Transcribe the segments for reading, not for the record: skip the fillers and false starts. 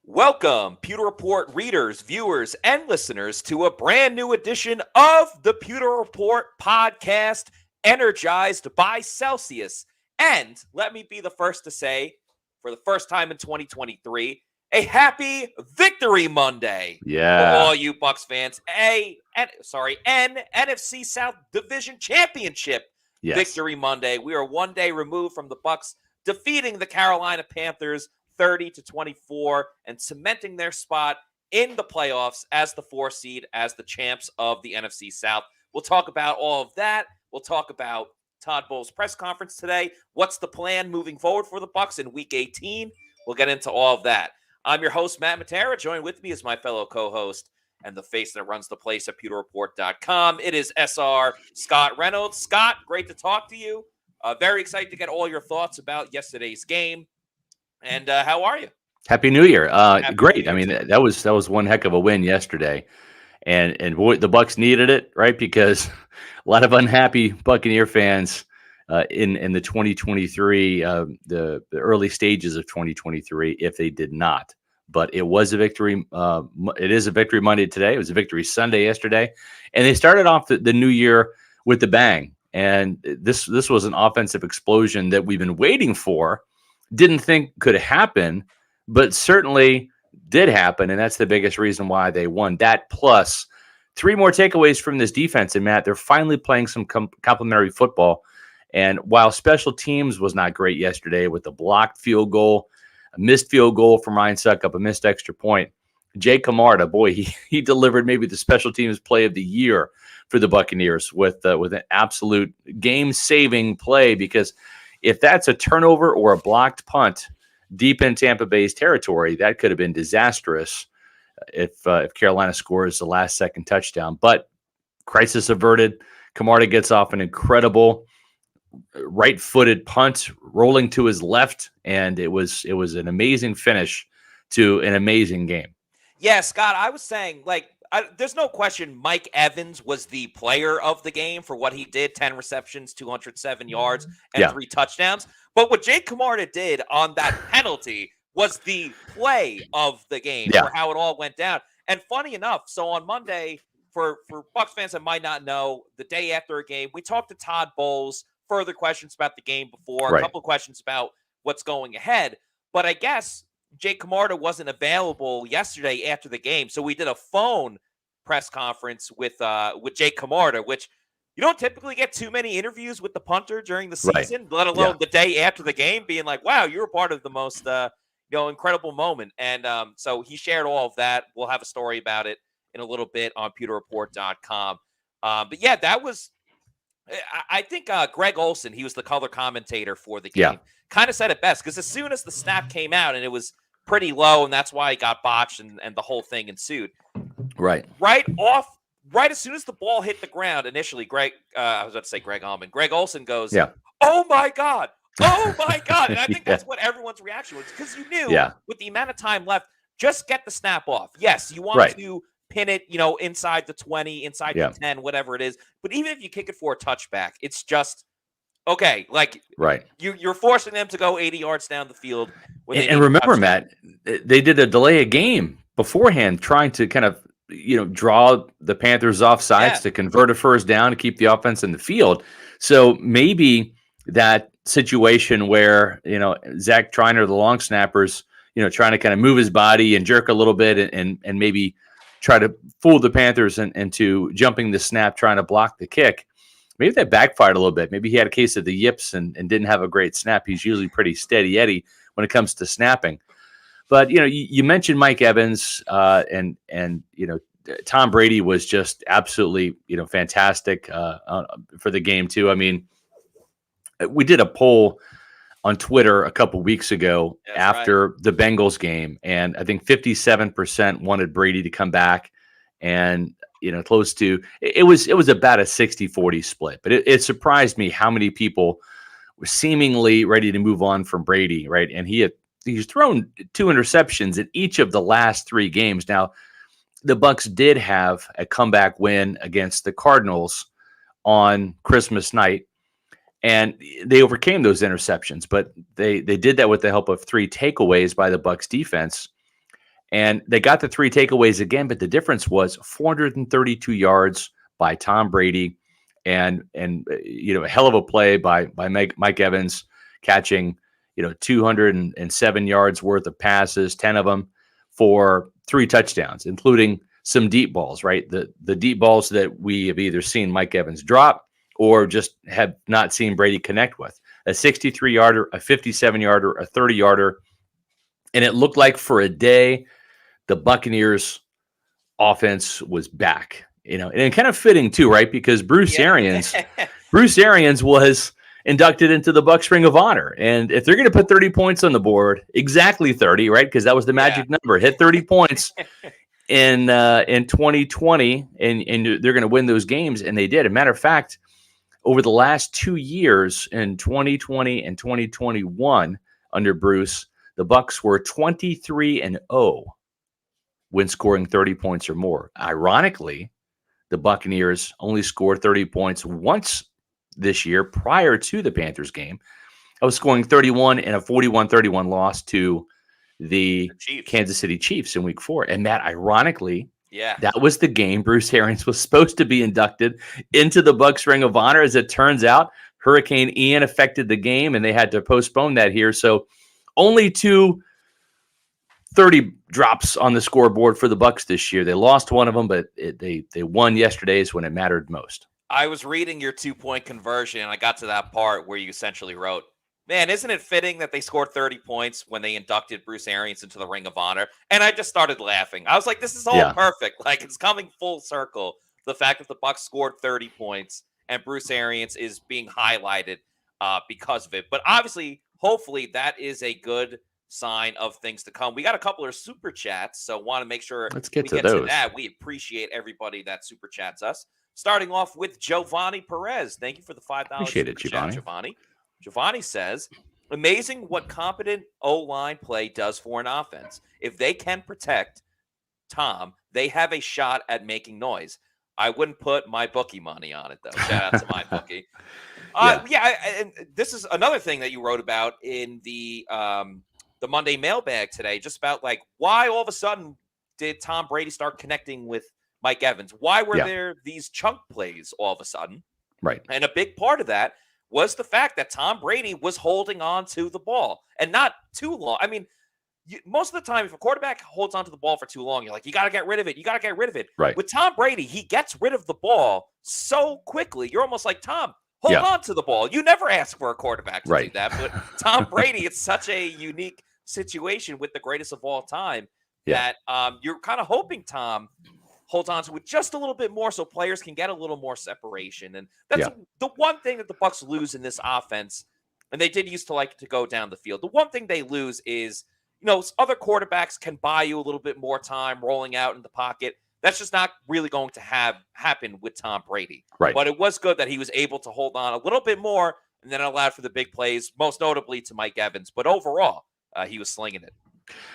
Welcome, Pewter Report readers, viewers, and listeners to a brand new edition of the Pewter Report podcast, energized by Celsius. And let me be the first to say, for the first time in 2023, a happy Victory Monday for all you Bucs fans. NFC South Division Championship Victory Monday. We are one day removed from the Bucs defeating the Carolina Panthers 30-24 and cementing their spot in the playoffs as the 4 seed, as the champs of the NFC South. We'll talk about all of that. We'll talk about Todd Bowles' press conference today. What's the plan moving forward for the Bucs in Week 18? We'll get into all of that. I'm your host, Matt Matera. Joined with me is my fellow co-host and the face that runs the place at pewterreport.com. It is SR Scott Reynolds. Scott, great to talk to you. Very excited to get all your thoughts about yesterday's game. And how are you? Happy New Year. Great. New Year. I mean, that was one heck of a win yesterday. And boy, the Bucs needed it, right? Because a lot of unhappy Buccaneer fans in the 2023, the early stages of 2023, if they did not. But it was a victory. It is a victory Monday today. It was a victory Sunday yesterday. And they started off the new year with the bang. And this was an offensive explosion that we've been waiting for. Didn't think could happen, but certainly did happen. And that's the biggest reason why they won. That plus 3 more takeaways from this defense. And Matt, they're finally playing some complimentary football. And while special teams was not great yesterday with the blocked field goal, a missed field goal from Ryan Suckup, a missed extra point, Jay Camarda, boy, he delivered maybe the special teams play of the year for the Buccaneers with an absolute game-saving play, because if that's a turnover or a blocked punt deep in Tampa Bay's territory, that could have been disastrous if Carolina scores the last-second touchdown. But crisis averted. Camarda gets off an incredible right-footed punt, rolling to his left, and it was an amazing finish to an amazing game. Yeah, Scott, I was saying, there's no question Mike Evans was the player of the game for what he did, 10 receptions, 207 yards, and 3 touchdowns. But what Jake Camarda did on that penalty was the play of the game for how it all went down. And funny enough, so on Monday, for Bucs fans that might not know, the day after a game, we talked to Todd Bowles, further questions about the game before, a couple of questions about what's going ahead. But I guess Jake Camarda wasn't available yesterday after the game, so we did a phone press conference with Jake Camarda, which you don't typically get too many interviews with the punter during the season, let alone the day after the game, being like, "Wow, you were part of the most incredible moment." And so he shared all of that. We'll have a story about it in a little bit on pewterreport.com. But yeah, that was. I think Greg Olsen, he was the color commentator for the game, kind of said it best, because as soon as the snap came out and it was pretty low, and that's why it got botched and the whole thing ensued. Right as soon as the ball hit the ground initially, Greg Allman. Greg Olsen goes, "Oh my God. Oh my God." And I think that's what everyone's reaction was, because you knew with the amount of time left, just get the snap off. Yes, you want to pin it, inside the 20, inside the 10, whatever it is. But even if you kick it for a touchback, it's just okay. You're forcing them to go 80 yards down the field. And remember, Matt, they did a delay of game beforehand, trying to kind of draw the Panthers off sides to convert a first down to keep the offense in the field. So maybe that situation where Zach Tryon, the long snappers, trying to kind of move his body and jerk a little bit and maybe try to fool the Panthers into jumping the snap, trying to block the kick. Maybe that backfired a little bit. Maybe he had a case of the yips and didn't have a great snap. He's usually pretty steady Eddie when it comes to snapping. But, you mentioned Mike Evans and Tom Brady was just absolutely, fantastic for the game too. I mean, we did a poll on Twitter a couple weeks ago after the Bengals game, and I think 57% wanted Brady to come back, and close to it was about a 60-40 split. But it surprised me how many people were seemingly ready to move on from Brady, right? And he's thrown 2 interceptions in each of the last 3 games. Now, the Bucs did have a comeback win against the Cardinals on Christmas night, and they overcame those interceptions. But they did that with the help of 3 takeaways by the Bucs defense. And they got the 3 takeaways again, but the difference was 432 yards by Tom Brady, and a hell of a play by Mike Evans, catching 207 yards worth of passes, 10 of them for 3 touchdowns, including some deep balls. Right, the deep balls that we have either seen Mike Evans drop or just have not seen Brady connect with. A 63-yarder, a 57-yarder, a 30-yarder, and it looked like for a day the Buccaneers offense was back, and kind of fitting too, right? Because Bruce Arians was inducted into the Bucs Ring of Honor. And if they're going to put 30 points on the board, exactly 30, right? Because that was the magic number, hit 30 points in 2020, and they're going to win those games. And they did. As a matter of fact, over the last 2 years, in 2020 and 2021, under Bruce, the Bucs were 23-0 when scoring 30 points or more. Ironically, the Buccaneers only scored 30 points once this year prior to the Panthers game. I was scoring 31 in a 41-31 loss to the Kansas City Chiefs in week 4. And Matt, ironically, that was the game Bruce Arians was supposed to be inducted into the Bucs Ring of Honor. As it turns out, Hurricane Ian affected the game, and they had to postpone that here. So only 2 30 drops on the scoreboard for the Bucs this year. They lost one of them, but they won yesterday's when it mattered most. I was reading your 2-point conversion, and I got to that part where you essentially wrote, man, isn't it fitting that they scored 30 points when they inducted Bruce Arians into the Ring of Honor? And I just started laughing. I was like, this is all perfect. Like, it's coming full circle. The fact that the Bucs scored 30 points and Bruce Arians is being highlighted because of it. But obviously, hopefully, that is a good sign of things to come. We got a couple of super chats, so want to make sure we get to that. We appreciate everybody that super chats us. Starting off with Giovanni Perez. Thank you for the $5 appreciate it, Giovanni. Giovanni says, amazing what competent O-line play does for an offense. If they can protect Tom, they have a shot at making noise. I wouldn't put my bookie money on it, though. Shout out to my bookie. And this is another thing that you wrote about in the Monday mailbag today, just about like why all of a sudden did Tom Brady start connecting with Mike Evans? Why were there these chunk plays all of a sudden? Right. And a big part of that was the fact that Tom Brady was holding on to the ball and not too long. I mean, most of the time, if a quarterback holds onto the ball for too long, you're like, you got to get rid of it. You got to get rid of it. Right. With Tom Brady, he gets rid of the ball so quickly. You're almost like, Tom, hold on to the ball. You never ask for a quarterback to do that. But Tom Brady, it's such a unique situation with the greatest of all time that you're kind of hoping Tom holds on to it just a little bit more so players can get a little more separation. And that's the one thing that the Bucs lose in this offense. And they did used to like to go down the field. The one thing they lose is, other quarterbacks can buy you a little bit more time rolling out in the pocket. That's just not really going to happen with Tom Brady. Right. But it was good that he was able to hold on a little bit more and then allowed for the big plays, most notably to Mike Evans. But overall, he was slinging it.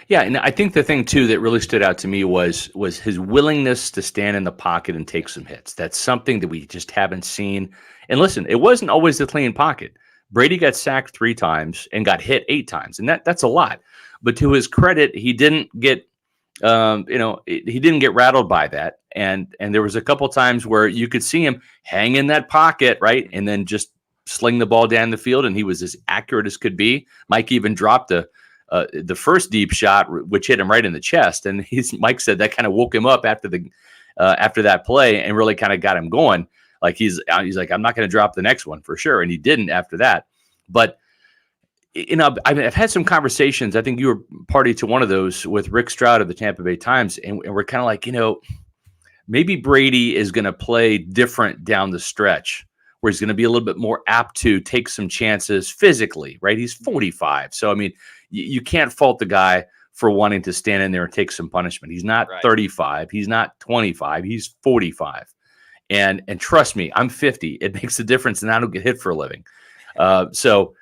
Yeah, and I think the thing, too, that really stood out to me was his willingness to stand in the pocket and take some hits. That's something that we just haven't seen. And listen, it wasn't always a clean pocket. Brady got sacked 3 times and got hit 8 times, and that's a lot. But to his credit, he didn't get he didn't get rattled by that. And there was a couple times where you could see him hang in that pocket, right, and then just sling the ball down the field, and he was as accurate as could be. Mike even dropped the first deep shot, which hit him right in the chest, and Mike said that kind of woke him up after that play and really kind of got him going. Like he's like, I'm not going to drop the next one for sure, and he didn't after that. But I've had some conversations. I think you were party to one of those with Rick Stroud of the Tampa Bay Times, and we're kind of like, maybe Brady is going to play different down the stretch, where he's going to be a little bit more apt to take some chances physically, right? He's 45. So, I mean, you can't fault the guy for wanting to stand in there and take some punishment. He's not 35. He's not 25. He's 45. And trust me, I'm 50. It makes a difference, and I don't get hit for a living. So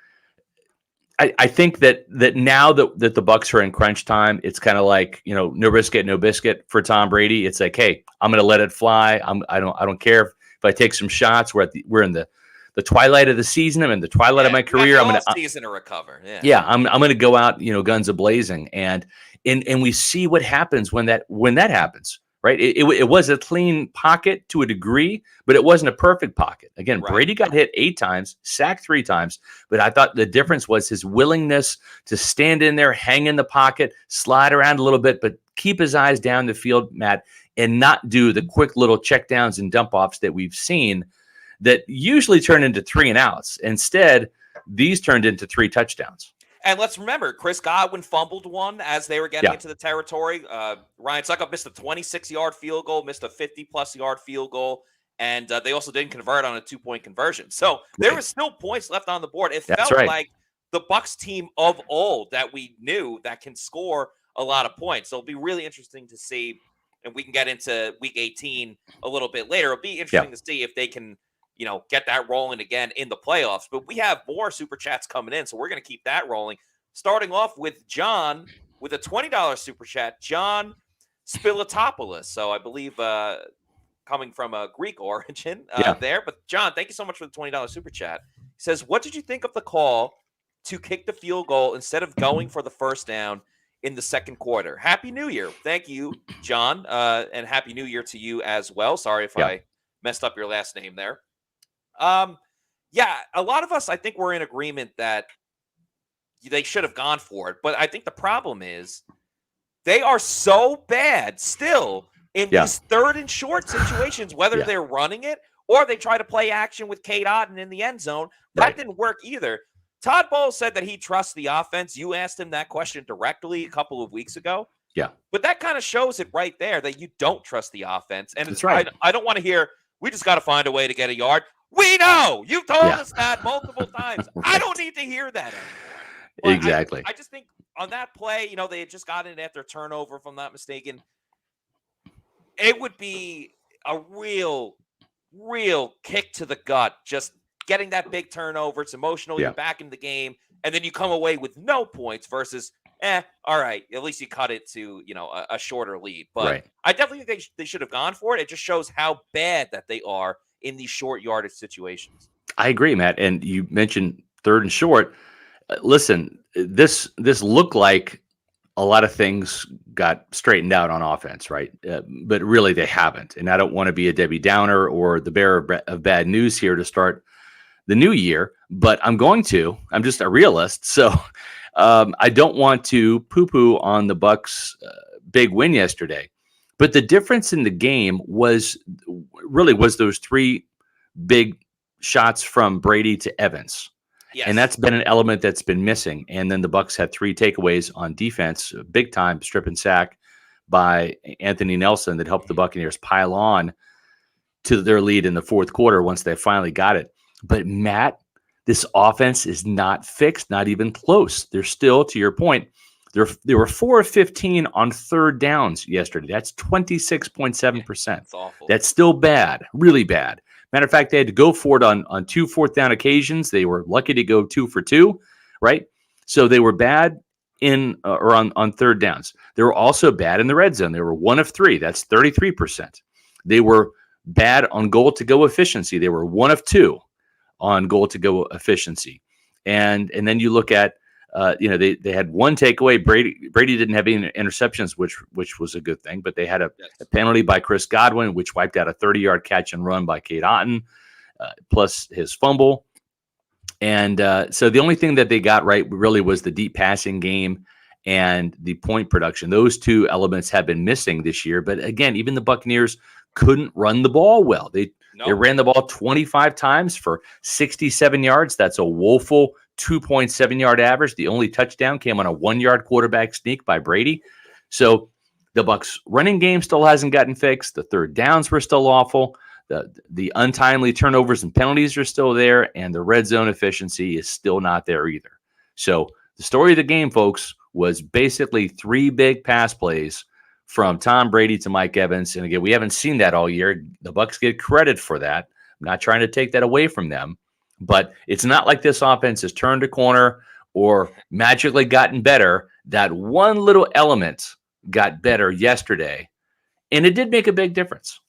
I think that now that the Bucs are in crunch time, it's kind of like, no risk it, no biscuit for Tom Brady. It's like, hey, I'm going to let it fly. I don't care if I take some shots. We're in the the twilight of the season. I'm in the twilight of my career. I'm going to season to recover. I'm going to go out, guns a blazing, and we see what happens when that happens. Right. It was a clean pocket to a degree, but it wasn't a perfect pocket. Again, right. Brady got hit 8 times, sacked 3 times. But I thought the difference was his willingness to stand in there, hang in the pocket, slide around a little bit, but keep his eyes down the field, Matt, and not do the quick little checkdowns and dump offs that we've seen that usually turn into 3 and outs. Instead, these turned into 3 touchdowns. And let's remember, Chris Godwin fumbled one as they were getting into the territory. Ryan Suckup missed a 26-yard field goal, missed a 50-plus yard field goal, and they also didn't convert on a 2-point conversion. So there were still points left on the board. It felt like the Bucs team of old that we knew that can score a lot of points. So it'll be really interesting to see, and we can get into Week 18 a little bit later. It'll be interesting to see if they can get that rolling again in the playoffs. But we have more super chats coming in, so we're going to keep that rolling. Starting off with John with a $20 super chat, John Spilatopoulos. So I believe coming from a Greek origin there. But John, thank you so much for the $20 super chat. He says, what did you think of the call to kick the field goal instead of going for the first down in the second quarter? Happy New Year. Thank you, John, and Happy New Year to you as well. Sorry if I messed up your last name there. A lot of us, I think we're in agreement that they should have gone for it. But I think the problem is they are so bad still in these third and short situations, whether they're running it or they try to play action with Cade Otton in the end zone. That didn't work either. Todd Bowles said that he trusts the offense. You asked him that question directly a couple of weeks ago. Yeah. But that kind of shows it right there that you don't trust the offense. And that's right. I don't want to hear, we just got to find a way to get a yard. We know. You've told us that multiple times. I don't need to hear that anymore. But exactly. I just think on that play, they had just gotten it after turnover, if I'm not mistaken. It would be a real kick to the gut, just getting that big turnover. It's emotional. You're back in the game, and then you come away with no points versus, all right, at least you cut it to, a shorter lead. But I definitely think they should have gone for it. It just shows how bad that they are in these short yardage situations. I agree, Matt. And you mentioned third and short. Listen, this looked like a lot of things got straightened out on offense, right? But really they haven't. And I don't want to be a Debbie Downer or the bearer of bad news here to start the new year, but I'm going to. I'm just a realist. So I don't want to poo-poo on the Bucs' big win yesterday. But the difference in the game was those 3 big shots from Brady to Evans. Yes. And that's been an element that's been missing. And then the Bucs had 3 takeaways on defense, big time strip and sack by Anthony Nelson that helped the Buccaneers pile on to their lead in the fourth quarter once they finally got it. But Matt, this offense is not fixed, not even close. They're still, to your point, they were 4 of 15 on third downs yesterday. That's 26.7%. That's awful. That's still bad, really bad. Matter of fact, they had to go for it on 2 fourth down occasions. They were lucky to go 2 for 2, right? So they were bad on third downs. They were also bad in the red zone. They were 1 of 3. That's 33%. They were bad on goal to go efficiency. They were 1 of 2 on goal to go efficiency. And then you look at they had 1 takeaway. Brady didn't have any interceptions, which was a good thing, but they had a penalty by Chris Godwin, which wiped out a 30-yard catch and run by Cade Otton, plus his fumble. And so the only thing that they got right really was the deep passing game and the point production. Those 2 elements have been missing this year. But again, even the Buccaneers couldn't run the ball well. They ran the ball 25 times for 67 yards. That's a woeful 2.7-yard average. The only touchdown came on a 1-yard quarterback sneak by Brady. So the Bucs running game still hasn't gotten fixed. The third downs were still awful. The untimely turnovers and penalties are still there, and the red zone efficiency is still not there either. So the story of the game, folks, was basically 3 big pass plays from Tom Brady to Mike Evans. And again, we haven't seen that all year. The Bucs get credit for that. I'm not trying to take that away from them. But it's not like this offense has turned a corner or magically gotten better. That one little element got better yesterday, and it did make a big difference.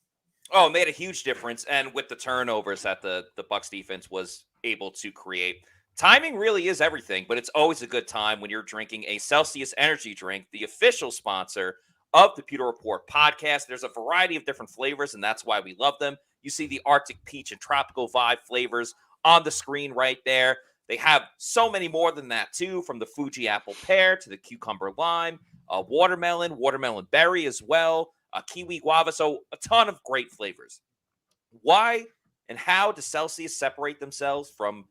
Oh, it made a huge difference. And with the turnovers that the Bucs defense was able to create, timing really is everything, but it's always a good time when you're drinking a Celsius energy drink, the official sponsor of the Pewter Report podcast. There's a variety of different flavors, and that's why we love them. You see the Arctic Peach and Tropical Vibe flavors on the screen right there. They have so many more than that, too, from the Fuji Apple Pear to the Cucumber Lime, watermelon berry as well, kiwi guava. So a ton of great flavors. Why and how does Celsius separate themselves from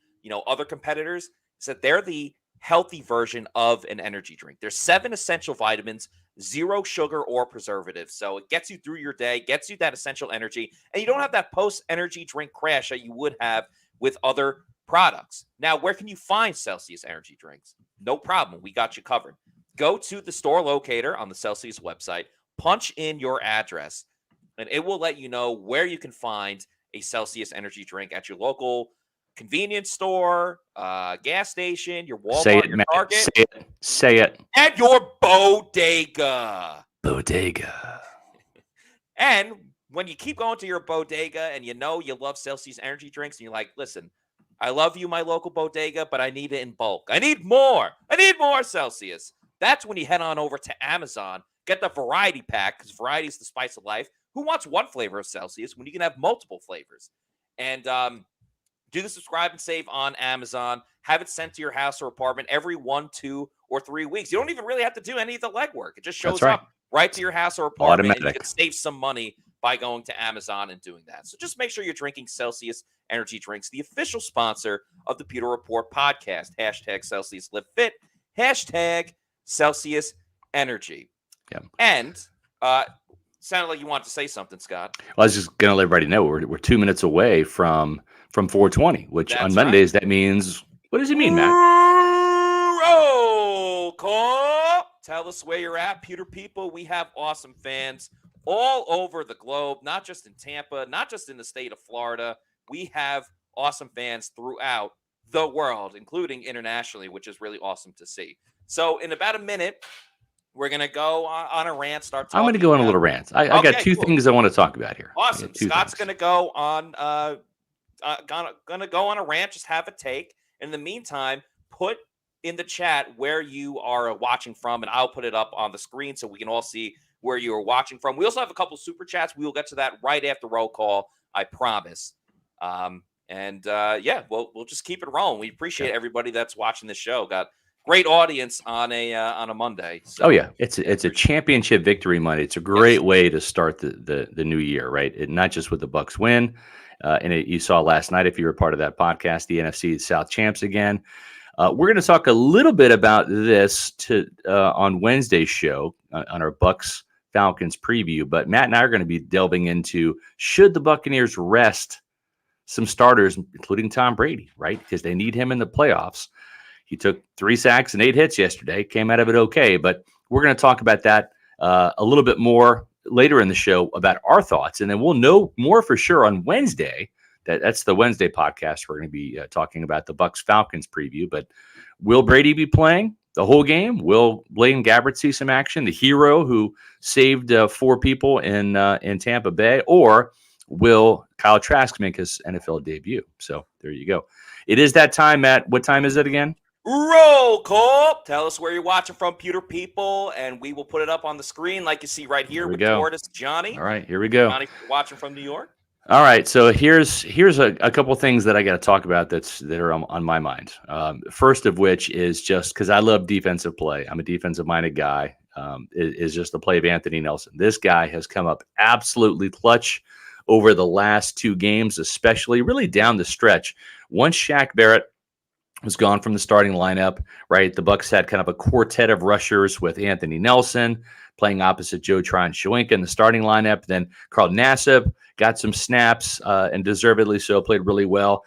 other competitors? Is that they're the healthy version of an energy drink. There's 7 essential vitamins, 0 sugar or preservatives. So it gets you through your day, gets you that essential energy, and you don't have that post-energy drink crash that you would have with other products. Now, where can you find Celsius energy drinks? No problem. We got you covered. Go to the store locator on the Celsius website, punch in your address, and it will let you know where you can find a Celsius energy drink at your local convenience store, gas station, your Walmart, your Target. Say it. And your bodega. Bodega. And when you keep going to your bodega and you love Celsius energy drinks and you're like, listen, I love you, my local bodega, but I need it in bulk. I need more. I need more Celsius. That's when you head on over to Amazon, get the variety pack, because variety is the spice of life. Who wants one flavor of Celsius when you can have multiple flavors? And do the subscribe and save on Amazon. Have it sent to your house or apartment every 1, 2, or 3 weeks. You don't even really have to do any of the legwork. It just shows up right to your house or apartment. Automatic. And you can save some money by going to Amazon and doing that. So just make sure you're drinking Celsius energy drinks, the official sponsor of the Pewter Report podcast. Hashtag Celsius Live Fit. Hashtag Celsius Energy. Yeah. And sounded like you wanted to say something, Scott. Well, I was just going to let everybody know we're 2 minutes away from 420, which on Mondays, that means, what does it mean, Matt? Roll call. Tell us where you're at, Pewter people. We have awesome fans all over the globe, not just in Tampa, not just in the state of Florida. We have awesome fans throughout the world, including internationally, which is really awesome to see. So in about a minute, we're going to go on a rant. I'm going to go on a little rant. I got two things I want to talk about here. Awesome. Scott's going to go on gonna go on a rant, just have a take. In the meantime, put in the chat where you are watching from, and I'll put it up on the screen so we can all see where you are watching from. We also have a couple super chats. We will get to that right after roll call, I promise. We'll just keep it rolling. We appreciate everybody that's watching the show. Got great audience on a Monday. So. Oh yeah, it's a championship victory Monday. It's a great way to start the new year, right? Not just with the Bucs win. You saw last night, if you were part of that podcast, the NFC South champs again. We're going to talk a little bit about this on Wednesday's show on our Bucs Falcons preview. But Matt and I are going to be delving into, should the Buccaneers rest some starters, including Tom Brady, right? Because they need him in the playoffs. He took 3 sacks and 8 hits yesterday, came out of it okay. But we're going to talk about that a little bit more later in the show about our thoughts, and then we'll know more for sure on Wednesday. That's the Wednesday podcast. We're going to be talking about the Bucs Falcons preview. But will Brady be playing the whole game? Will Blaine Gabbert see some action, the hero who saved 4 people in Tampa Bay, or will Kyle Trask make his NFL debut? So there you go. It is that time, Matt. What time is it again? Roll call. Tell us where you're watching from, Pewter people, and we will put it up on the screen like you see right here with Tortoise Johnny. All right, here we go. Johnny watching from New York. All right, so here's a couple things that I got to talk about that are on my mind. First of which is just because I love defensive play. I'm a defensive-minded guy. Is just the play of Anthony Nelson. This guy has come up absolutely clutch over the last 2 games, especially really down the stretch. Once Shaq Barrett was gone from the starting lineup, right? The Bucs had kind of a quartet of rushers with Anthony Nelson playing opposite Joe Tryon-Shoyinka in the starting lineup. Then Carl Nassib got some snaps and deservedly so, played really well.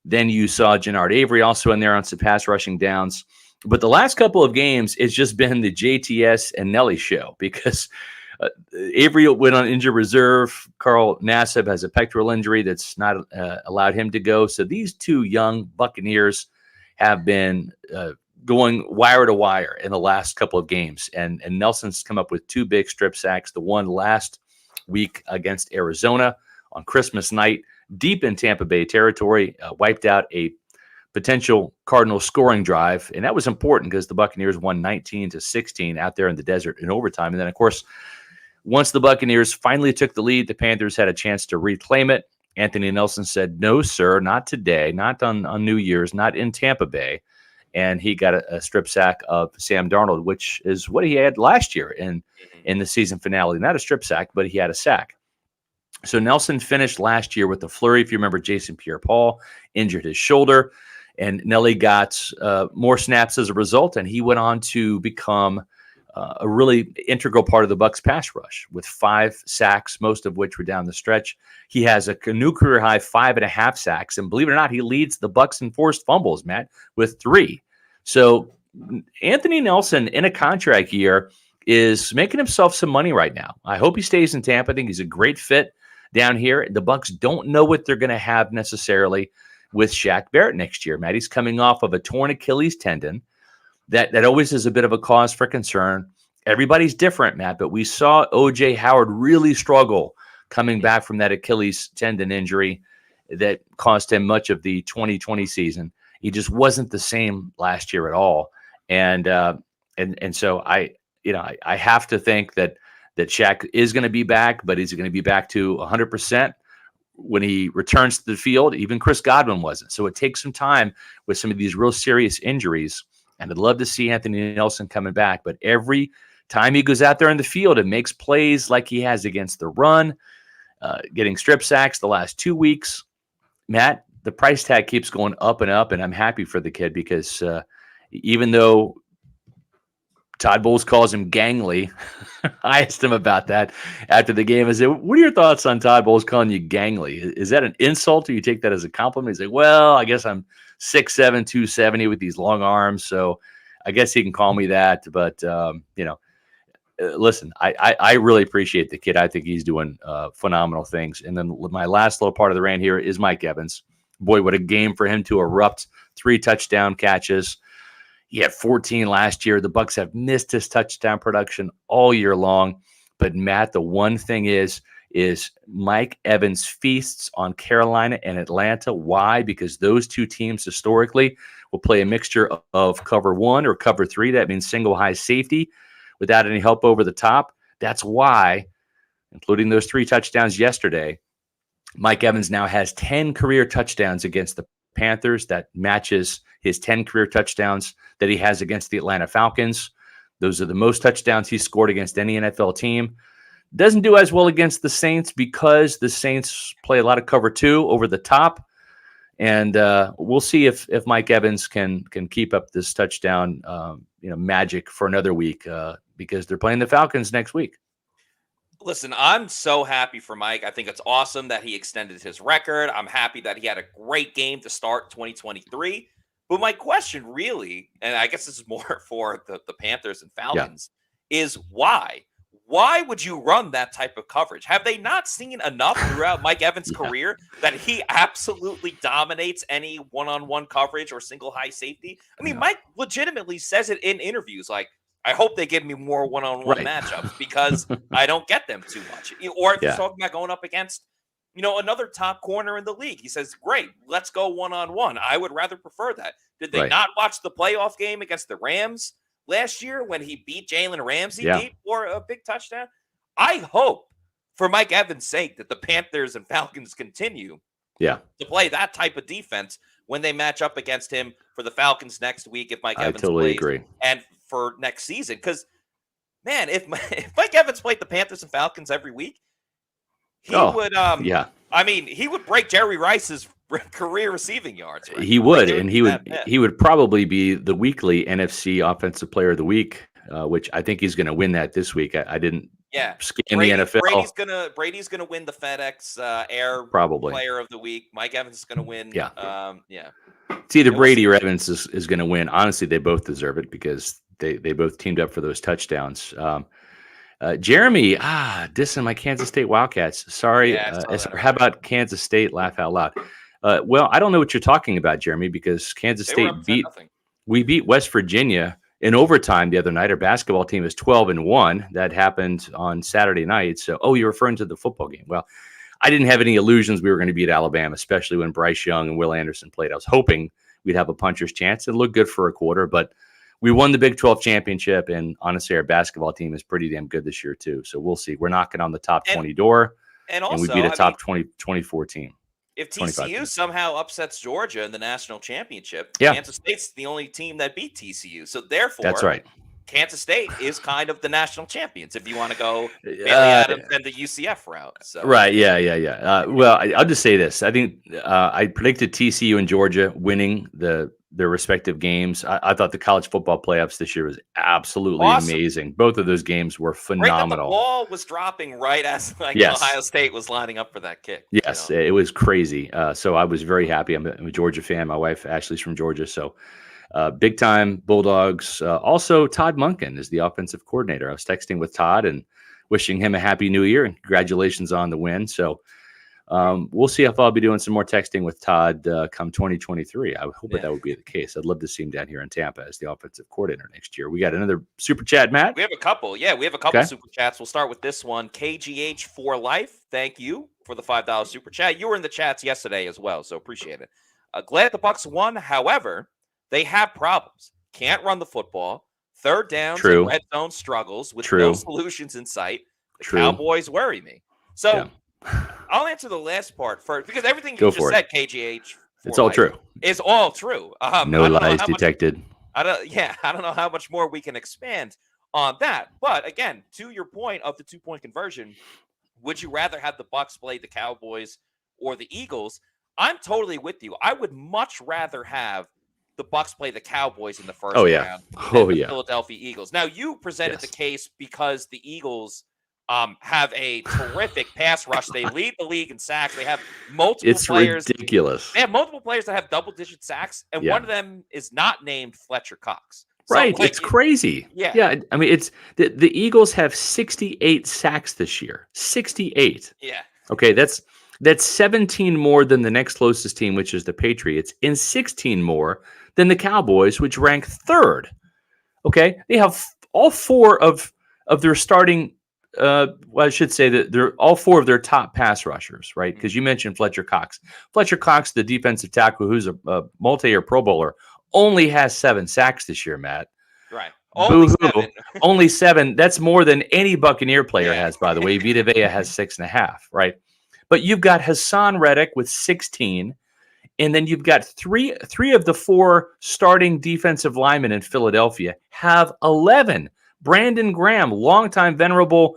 Then you saw Jannard Avery also in there on some pass rushing downs. But the last couple of games, it's just been the JTS and Nelly show because Avery went on injured reserve. Carl Nassib has a pectoral injury that's not allowed him to go. So these 2 young Buccaneers have been going wire to wire in the last couple of games. And Nelson's come up with 2 big strip sacks, the one last week against Arizona on Christmas night, deep in Tampa Bay territory, wiped out a potential Cardinals scoring drive. And that was important because the Buccaneers won 19-16 out there in the desert in overtime. And then, of course, once the Buccaneers finally took the lead, the Panthers had a chance to reclaim it. Anthony Nelson said, "No, sir, not today, not on New Year's, not in Tampa Bay." And he got a strip sack of Sam Darnold, which is what he had last year in the season finale. Not a strip sack, but he had a sack. So Nelson finished last year with a flurry. If you remember, Jason Pierre-Paul injured his shoulder, and Nelly got more snaps as a result, and he went on to become a really integral part of the Bucs pass rush with 5 sacks, most of which were down the stretch. He has a new career high 5.5 sacks, and believe it or not, he leads the Bucs in forced fumbles, Matt, with 3. So Anthony Nelson in a contract year is making himself some money right now. I hope he stays in Tampa. I think he's a great fit down here. The Bucs don't know what they're going to have necessarily with Shaq Barrett next year. Matt, he's coming off of a torn Achilles tendon. That always is a bit of a cause for concern. Everybody's different, Matt, but we saw O.J. Howard really struggle coming back from that Achilles tendon injury that cost him much of the 2020 season. He just wasn't the same last year at all. And so I have to think that Shaq is going to be back, but is he going to be back to 100% when he returns to the field? Even Chris Godwin wasn't. So it takes some time with some of these real serious injuries. And I'd love to see Anthony Nelson coming back. But every time he goes out there in the field and makes plays like he has against the run, getting strip sacks the last 2 weeks, Matt, the price tag keeps going up and up. And I'm happy for the kid because even though Todd Bowles calls him gangly, I asked him about that after the game. I said, "What are your thoughts on Todd Bowles calling you gangly? Is that an insult or you take that as a compliment?" He's like, "Well, I guess I'm 6'7", 270 with these long arms, so I guess he can call me that." But listen, I really appreciate the kid. I think he's doing phenomenal things. And then my last little part of the rant here is Mike Evans. Boy, what a game for him to erupt. 3 touchdown catches. He had 14 last year. The Bucs have missed his touchdown production all year long. But Matt, the one thing is Mike Evans feasts on Carolina and Atlanta. Why? Because those two teams historically will play a mixture of cover 1 or cover 3. That means single high safety without any help over the top. That's why, including those 3 touchdowns yesterday, Mike Evans now has 10 career touchdowns against the Panthers. That matches his 10 career touchdowns that he has against the Atlanta Falcons. Those are the most touchdowns he's scored against any NFL team. Doesn't do as well against the Saints because the Saints play a lot of cover 2 over the top. And we'll see if Mike Evans can keep up this touchdown magic for another week because they're playing the Falcons next week. Listen, I'm so happy for Mike. I think it's awesome that he extended his record. I'm happy that he had a great game to start 2023. But my question really, and I guess this is more for the Panthers and Falcons, is why? Why would you run that type of coverage? Have they not seen enough throughout Mike Evans' career that he absolutely dominates any one-on-one coverage or single high safety? I mean, Mike legitimately says it in interviews like, I hope they give me more one-on-one matchups because I don't get them too much. Or if he's talking about going up against, another top corner in the league, he says, great, let's go one-on-one. I would rather prefer that. Did they not watch the playoff game against the Rams last year when he beat Jalen Ramsey deep for a big touchdown? I hope, for Mike Evans' sake, that the Panthers and Falcons continue to play that type of defense when they match up against him for the Falcons next week if Mike Evans totally plays. Agree. And for next season. Because, man, if Mike Evans played the Panthers and Falcons every week, he would he would break Jerry Rice's career receiving yards. Right? He would, and he would probably be the weekly NFC Offensive Player of the Week, which I think he's going to win that this week. I didn't scan the NFL. Brady's gonna win the FedEx Air probably Player of the Week. Mike Evans is gonna win. It's either Brady or Evans is going to win. Honestly, they both deserve it because they both teamed up for those touchdowns. Jeremy, dissing my Kansas State Wildcats. Sorry. How about Kansas State? Laugh out loud. Well, I don't know what you're talking about, Jeremy, because Kansas State beat West Virginia in overtime the other night. Our basketball team is 12-1. That happened on Saturday night. So, you're referring to the football game. Well, I didn't have any illusions we were going to beat Alabama, especially when Bryce Young and Will Anderson played. I was hoping we'd have a puncher's chance. It looked good for a quarter, but we won the Big 12 championship, and honestly, our basketball team is pretty damn good this year too. So we'll see. We're knocking on the top 20 door, and also, we beat a top 24 team. If TCU somehow upsets Georgia in the national championship, yeah. Kansas State's the only team that beat TCU. So therefore, that's right. Kansas State is kind of the national champions if you want to go Bailey Adams and the UCF route. So. Right. Yeah. Well, I'll just say this. I think I predicted TCU and Georgia winning their respective games. I thought the college football playoffs this year was absolutely amazing. Both of those games were phenomenal. The ball was dropping right as Ohio State was lining up for that kick. Yes, it was crazy. So I was very happy. I'm a Georgia fan. My wife Ashley's from Georgia, so big time Bulldogs. Also, Todd Monken is the offensive coordinator. I was texting with Todd and wishing him a happy new year and congratulations on the win. So we'll see if I'll be doing some more texting with Todd come 2023. I hope that would be the case. I'd love to see him down here in Tampa as the offensive coordinator next year. We got another super chat, Matt. We have a couple. Yeah, we have a couple super chats. We'll start with this one. KGH for life. Thank you for the $5 super chat. You were in the chats yesterday as well, so appreciate it. Glad the Bucs won. However, they have problems. Can't run the football. Third downs and red zone struggles with no solutions in sight. The Cowboys worry me. So I'll answer the last part first because everything you just said, KGH, it's all true. Is all true. No lies detected. I don't know how much more we can expand on that. But again, to your point of the 2-point conversion, would you rather have the Bucs play the Cowboys or the Eagles? I'm totally with you. I would much rather have the Bucs play the Cowboys in the first round than the Philadelphia Eagles. Now, you presented the case because the Eagles have a terrific pass rush. They lead the league in sacks. They have multiple players. It's ridiculous. They have multiple players that have double-digit sacks, and one of them is not named Fletcher Cox. So, right. It's crazy. Yeah. I mean, it's the Eagles have 68 sacks this year. 68. Yeah. Okay, that's 17 more than the next closest team, which is the Patriots, and 16 more than the Cowboys, which rank third. Okay, they have all four of their starting. I should say that they're all four of their top pass rushers, right? Because you mentioned Fletcher Cox. Fletcher Cox, the defensive tackle, who's a multi-year Pro Bowler, only has 7 sacks this year, Matt. Right. Only 7. That's more than any Buccaneer player has, by the way. Vita Vea has 6.5, right? But you've got Hassan Reddick with 16, and then you've got three of the 4 starting defensive linemen in Philadelphia have 11. Brandon Graham, longtime venerable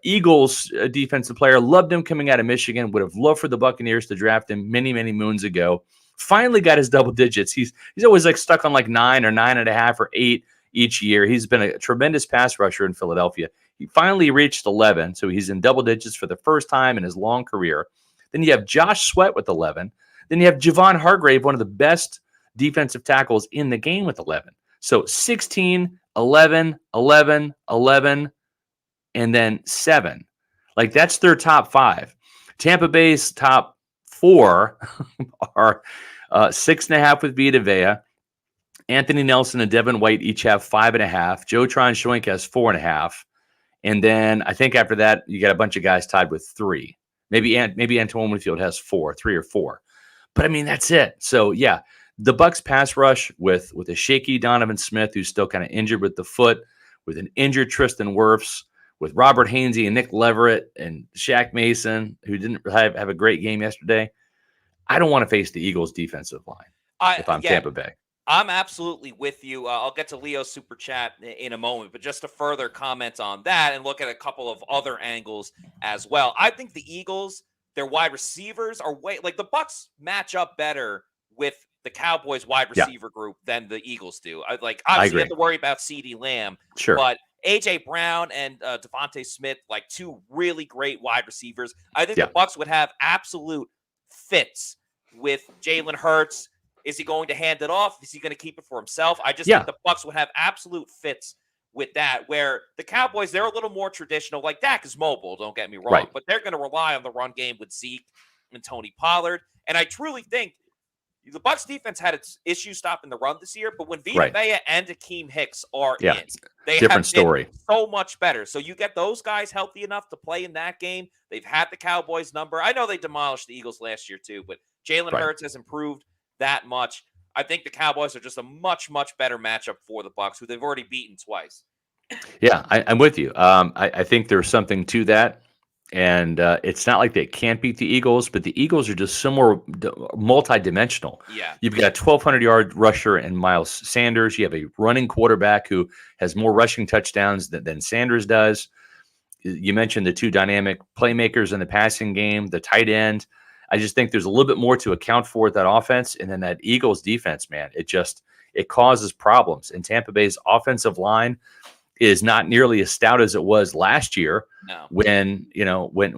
Eagles defensive player, loved him coming out of Michigan, would have loved for the Buccaneers to draft him many, many moons ago. Finally got his double digits. He's always stuck on 9 or 9.5 or 8 each year. He's been a tremendous pass rusher in Philadelphia. He finally reached 11, so he's in double digits for the first time in his long career. Then you have Josh Sweat with 11. Then you have Javon Hargrave, one of the best defensive tackles in the game with 11. So 16, 11, 11, 11, and then 7. That's their top 5. Tampa Bay's top 4 are 6.5 with Vita Vea. Anthony Nelson and Devin White each have 5.5. Joe Tryon-Shoyinka has 4.5. And then I think after that, you got a bunch of guys tied with 3. Maybe Antoine Winfield has 3 or 4. But I mean, that's it. So yeah, the Bucs pass rush with a shaky Donovan Smith, who's still kind of injured with the foot, with an injured Tristan Wirfs, with Robert Hainsey and Nick Leverett and Shaq Mason, who didn't have a great game yesterday. I don't want to face the Eagles' defensive line if I'm Tampa Bay. I'm absolutely with you. I'll get to Leo's super chat in a moment, but just to further comment on that and look at a couple of other angles as well. I think the Eagles, their wide receivers are the Bucs match up better with the Cowboys wide receiver group than the Eagles do. Obviously you have to worry about CeeDee Lamb, but AJ Brown and Devontae Smith, 2 really great wide receivers. I think the Bucs would have absolute fits with Jalen Hurts. Is he going to hand it off? Is he going to keep it for himself? I just think the Bucs would have absolute fits with that, where the Cowboys, they're a little more traditional. Dak is mobile, don't get me wrong, but they're going to rely on the run game with Zeke and Tony Pollard. And I truly think the Bucs defense had its issues stopping the run this year, but when Vita Vea and Akeem Hicks are in, They Different have been story. so much better. So you get those guys healthy enough to play in that game. They've had the Cowboys number. I know they demolished the Eagles last year too, but Jalen Right. Hurts has improved that much. I think the Cowboys are just a much, much better matchup for the Bucs, who they've already beaten twice. Yeah, I'm with you. I think there's something to that. And it's not like they can't beat the Eagles, but the Eagles are just so more multi-dimensional. Yeah. You've got a 1,200-yard rusher and Miles Sanders. You have a running quarterback who has more rushing touchdowns than Sanders does. You mentioned the two dynamic playmakers in the passing game, the tight end. I just think there's a little bit more to account for with that offense. And then that Eagles defense, man, it causes problems. And Tampa Bay's offensive line is not nearly as stout as it was last year. No. When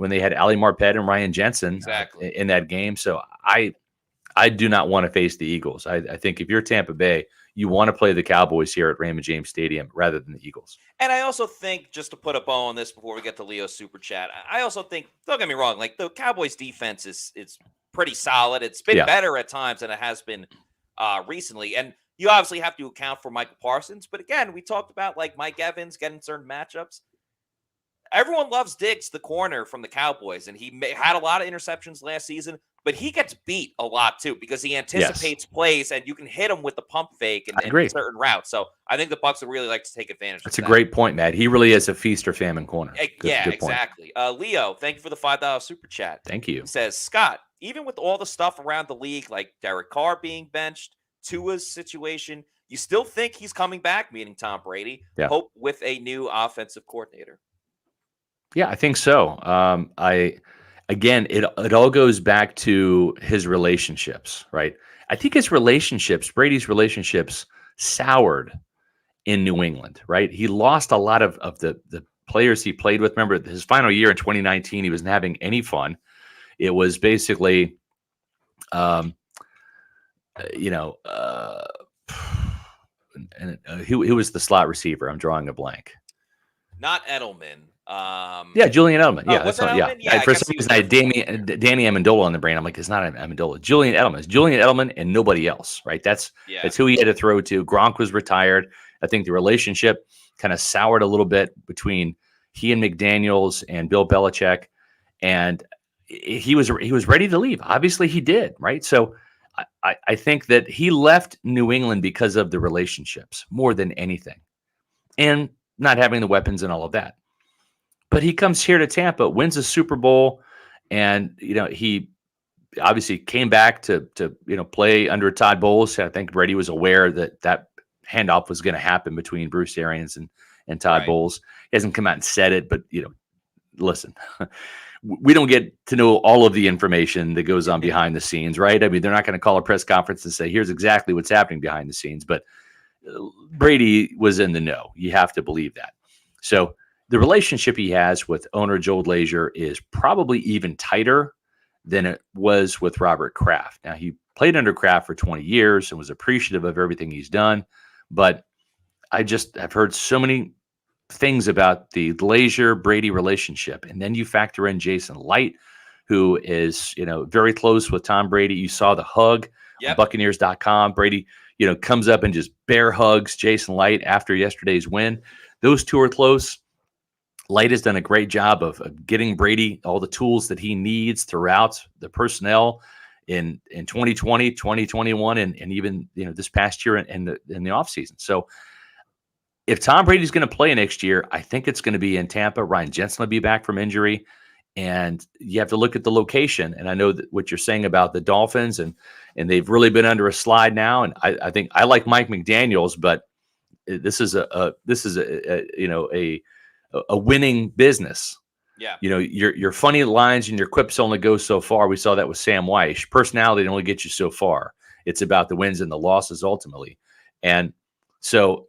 they had Ali Marpet and Ryan Jensen exactly. in that game. So I do not want to face the Eagles. I think if you're Tampa Bay, you want to play the Cowboys here at Raymond James Stadium rather than the Eagles. And I also think, just to put a bow on this before we get to Leo's super chat, I also think, don't get me wrong, like the Cowboys defense is pretty solid. It's been better at times than it has been recently. And you obviously have to account for Michael Parsons. But again, we talked about like Mike Evans getting certain matchups. Everyone loves Diggs, the corner from the Cowboys, and he had a lot of interceptions last season, but he gets beat a lot too because he anticipates plays, and you can hit him with the pump fake and certain routes. So I think the Bucs would really like to take advantage of that. That's a great point, Matt. He really is a feast or famine corner. Good exactly. Leo, thank you for the $5 super chat. Thank you. He says, Scott, even with all the stuff around the league, like Derek Carr being benched, Tua's situation, you still think he's coming back, meaning Tom Brady, hope with a new offensive coordinator? Yeah, I think so. It all goes back to his relationships, right? I think Brady's relationships soured in New England, right? He lost a lot of the players he played with. Remember his final year in 2019, he wasn't having any fun. It was basically, who was the slot receiver? I'm drawing a blank. Not Edelman. Julian Edelman. Yeah, that's not. Yeah. For some reason, I had Danny Amendola on the brain. I'm like, it's not Amendola. Julian Edelman. It's Julian Edelman and nobody else, right? That's who he had to throw to. Gronk was retired. I think the relationship kind of soured a little bit between he and McDaniels and Bill Belichick, and he was ready to leave. Obviously, he did, right? So I think that he left New England because of the relationships more than anything, and not having the weapons and all of that. But he comes here to Tampa, wins a Super Bowl, and he obviously came back to play under Todd Bowles. I think Brady was aware that handoff was going to happen between Bruce Arians and Todd Bowles. He hasn't come out and said it, but listen, we don't get to know all of the information that goes on behind the scenes, right? I mean, they're not going to call a press conference and say, here's exactly what's happening behind the scenes. But Brady was in the know. You have to believe that. So the relationship he has with owner Joe Glazier is probably even tighter than it was with Robert Kraft. Now, he played under Kraft for 20 years and was appreciative of everything he's done. But I've heard so many things about the Glazier-Brady relationship. And then you factor in Jason Light, who is, very close with Tom Brady. You saw the hug on Buccaneers.com. Brady, comes up and just bear hugs Jason Light after yesterday's win. Those two are close. Light has done a great job of getting Brady all the tools that he needs throughout the personnel in 2020, 2021, and even this past year in the offseason. So if Tom Brady's going to play next year, I think it's going to be in Tampa. Ryan Jensen will be back from injury. And you have to look at the location. And I know that what you're saying about the Dolphins, and they've really been under a slide now. And I think I like Mike McDaniels, but this is a winning business. Yeah. Your funny lines and your quips only go so far. We saw that with Sam Weish. Personality only gets you so far. It's about the wins and the losses ultimately. And so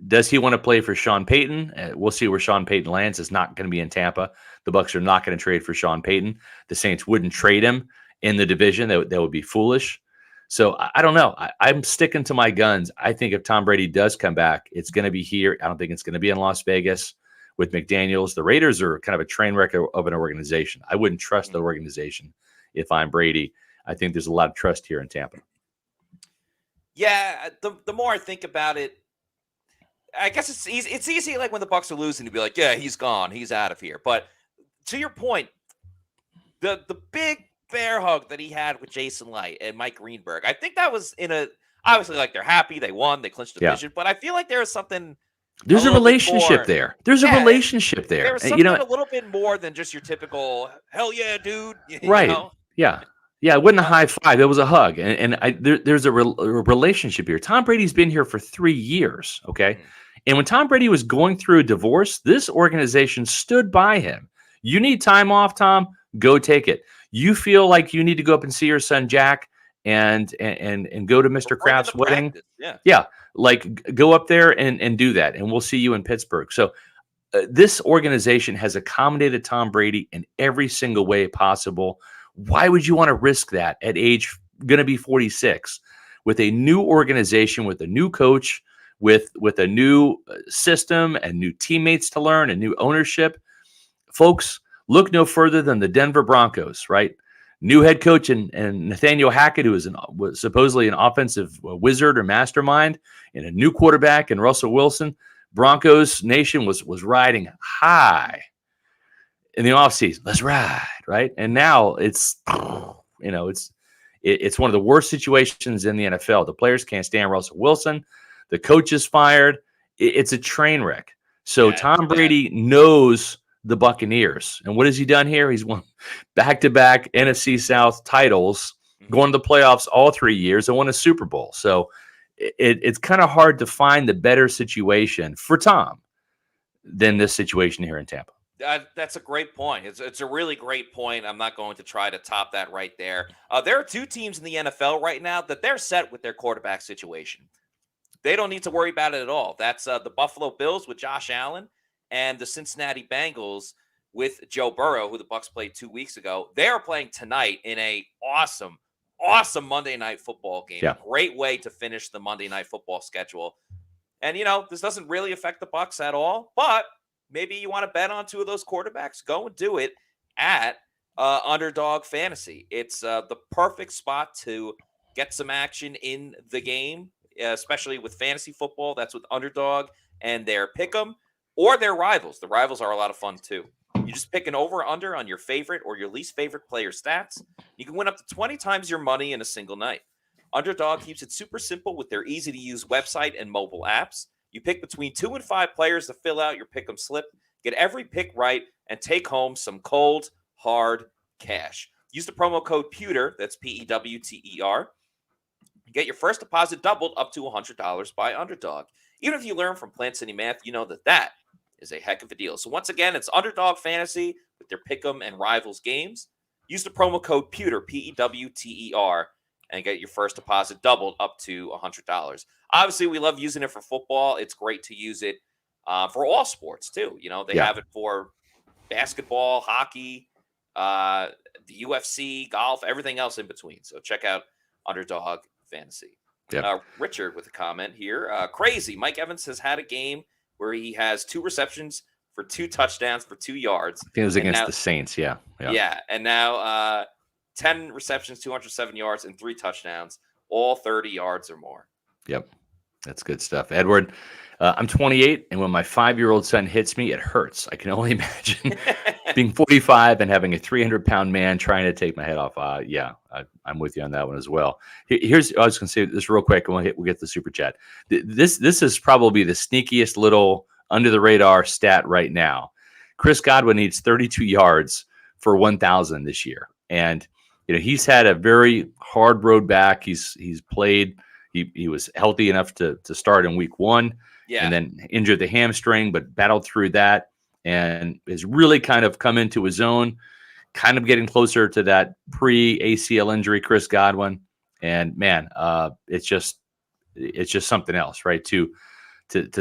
does he want to play for Sean Payton? We'll see where Sean Payton lands. It's not going to be in Tampa. The Bucs are not going to trade for Sean Payton. The Saints wouldn't trade him in the division. That would be foolish. So I don't know. I'm sticking to my guns. I think if Tom Brady does come back, it's going to be here. I don't think it's going to be in Las Vegas with McDaniels. The Raiders are kind of a train wreck of an organization. I wouldn't trust the organization if I'm Brady. I think there's a lot of trust here in Tampa. Yeah, the more I think about it, I guess it's easy. It's easy, like when the Bucs are losing, to be like, yeah, he's gone, he's out of here. But to your point, the big bear hug that he had with Jason Light and Mike Greenberg, I think that was obviously, like, they're happy, they won, they clinched the division, but I feel like there was something. There's a relationship there. There's a relationship there. There was something a little bit more than just your typical hell yeah, dude. Right. You know? Yeah. Yeah, it wasn't a high five. It was a hug. And there's a relationship here. Tom Brady's been here for 3 years, okay? And when Tom Brady was going through a divorce, this organization stood by him. You need time off, Tom? Go take it. You feel like you need to go up and see your son, Jack, and go to Mr. Kraft's wedding? Yeah. Like, go up there and do that, and we'll see you in Pittsburgh. So this organization has accommodated Tom Brady in every single way possible. Why would you want to risk that at age going to be 46 with a new organization, with a new coach, with a new system and new teammates to learn and new ownership? Folks, look no further than the Denver Broncos, right? New head coach and Nathaniel Hackett, who was supposedly an offensive wizard or mastermind, and a new quarterback and Russell Wilson. Broncos Nation was riding high in the offseason. Let's ride, right? And now it's one of the worst situations in the NFL. The players can't stand Russell Wilson. The coach is fired. It's a train wreck. So Tom Brady knows the Buccaneers. And what has he done here? He's won back-to-back NFC South titles, going to the playoffs all 3 years, and won a Super Bowl. So it's kind of hard to find the better situation for Tom than this situation here in Tampa. That's a great point. It's a really great point. I'm not going to try to top that right there. There are 2 teams in the NFL right now that they're set with their quarterback situation. They don't need to worry about it at all. That's the Buffalo Bills with Josh Allen and the Cincinnati Bengals with Joe Burrow, who the Bucs played 2 weeks ago. They are playing tonight in a awesome Monday Night Football game. Yeah. Great way to finish the Monday Night Football schedule. And, this doesn't really affect the Bucs at all, but maybe you want to bet on 2 of those quarterbacks. Go and do it at Underdog Fantasy. It's the perfect spot to get some action in the game, especially with fantasy football. That's with Underdog and their pick'em or their rivals. The rivals are a lot of fun too. You just pick an over or under on your favorite or your least favorite player stats. You can win up to 20 times your money in a single night. Underdog keeps it super simple with their easy-to-use website and mobile apps. You pick between 2 and 5 players to fill out your pick'em slip, get every pick right, and take home some cold, hard cash. Use the promo code Pewter, that's Pewter. Get your first deposit doubled up to $100 by Underdog. Even if you learn from Plant City Math, you know that is a heck of a deal. So once again, it's Underdog Fantasy with their pick'em and rivals games. Use the promo code Pewter, Pewter, and get your first deposit doubled up to $100. Obviously, we love using it for football. It's great to use it for all sports too. They have it for basketball, hockey, the UFC, golf, everything else in between. So check out Underdog Fantasy. Richard with a comment here. Crazy. Mike Evans has had a game where he has 2 receptions for 2 touchdowns for 2 yards. I think it was against the Saints. Yeah. And now 10 receptions, 207 yards, and 3 touchdowns, all 30 yards or more. Yep. That's good stuff. Edward, I'm 28, and when my 5-year-old son hits me, it hurts. I can only imagine being 45 and having a 300-pound man trying to take my head off. I'm with you on that one as well. I was going to say this real quick, and we'll get the super chat. This is probably the sneakiest little under-the-radar stat right now. Chris Godwin needs 32 yards for 1,000 this year, and he's had a very hard road back. He's played. He was healthy enough to start in week 1, and then injured the hamstring, but battled through that and has really kind of come into his own, kind of getting closer to that pre-ACL injury Chris Godwin. And man, it's just something else, right? To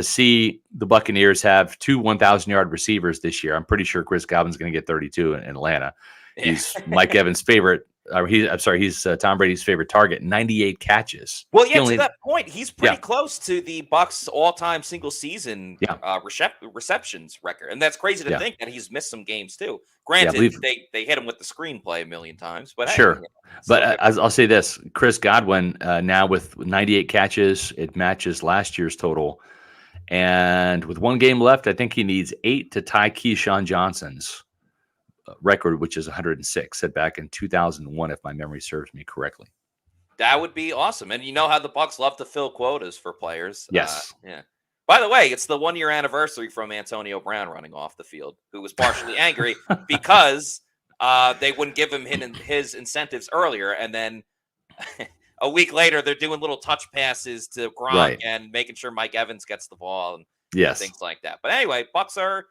see the Buccaneers have 2 1,000-yard receivers this year. I'm pretty sure Chris Godwin's going to get 32 in Atlanta. He's Mike Evans' favorite. He's Tom Brady's favorite target, 98 catches. Well, to that point, he's pretty close to the Bucs' all-time single-season receptions record, and that's crazy to think that he's missed some games too. Granted, they hit him with the screenplay a million times, but sure. But I'll say this: Chris Godwin now with 98 catches, it matches last year's total. And with one game left, I think he needs 8 to tie Keyshawn Johnson's record, which is 106, set back in 2001, if my memory serves me correctly. That would be awesome. And you know how the Bucs love to fill quotas for players. Yes. Yeah. By the way, it's the 1-year anniversary from Antonio Brown running off the field, who was partially angry because they wouldn't give him his incentives earlier. And then a week later, they're doing little touch passes to Gronk and making sure Mike Evans gets the ball and things like that. But anyway, Bucs are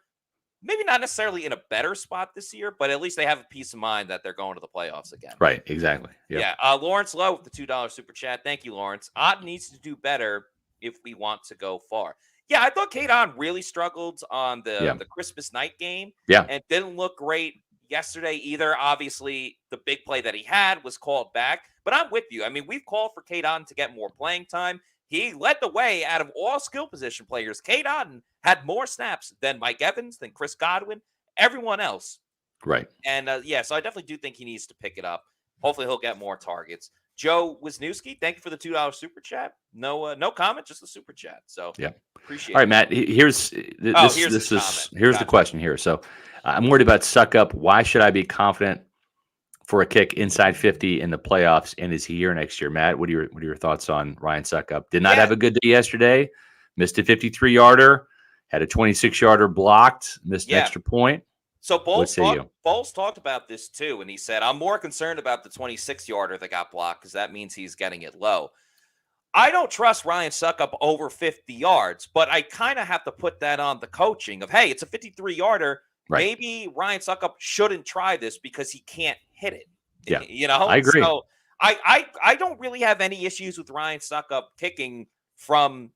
maybe not necessarily in a better spot this year, but at least they have a peace of mind that they're going to the playoffs again. Right, exactly. Yep. Yeah. Lawrence Lowe with the $2 super chat. Thank you, Lawrence. Ott needs to do better if we want to go far. Yeah, I thought Kate On really struggled on the Christmas night game. Yeah. And didn't look great yesterday either. Obviously, the big play that he had was called back. But I'm with you. I mean, we've called for Kate On to get more playing time. He led the way out of all skill position players. Kate On had more snaps than Mike Evans, than Chris Godwin, everyone else. Right. And so I definitely do think he needs to pick it up. Hopefully he'll get more targets. Joe Wisniewski, thank you for the $2 super chat. No comment, just the super chat. So appreciate it. All right, Matt. Here's the question here. So I'm worried about Suck Up. Why should I be confident for a kick inside 50 in the playoffs? And is he here next year? Matt, what are your thoughts on Ryan Suck Up? Did not have a good day yesterday. Missed a 53-yarder. Had a 26-yarder blocked. Missed an extra point. So Bowles talked about this too, and he said, I'm more concerned about the 26-yarder that got blocked because that means he's getting it low. I don't trust Ryan Suckup over 50 yards, but I kind of have to put that on the coaching of, hey, it's a 53-yarder. Right. Maybe Ryan Suckup shouldn't try this because he can't hit it. Yeah, you know, I agree. So I don't really have any issues with Ryan Suckup kicking from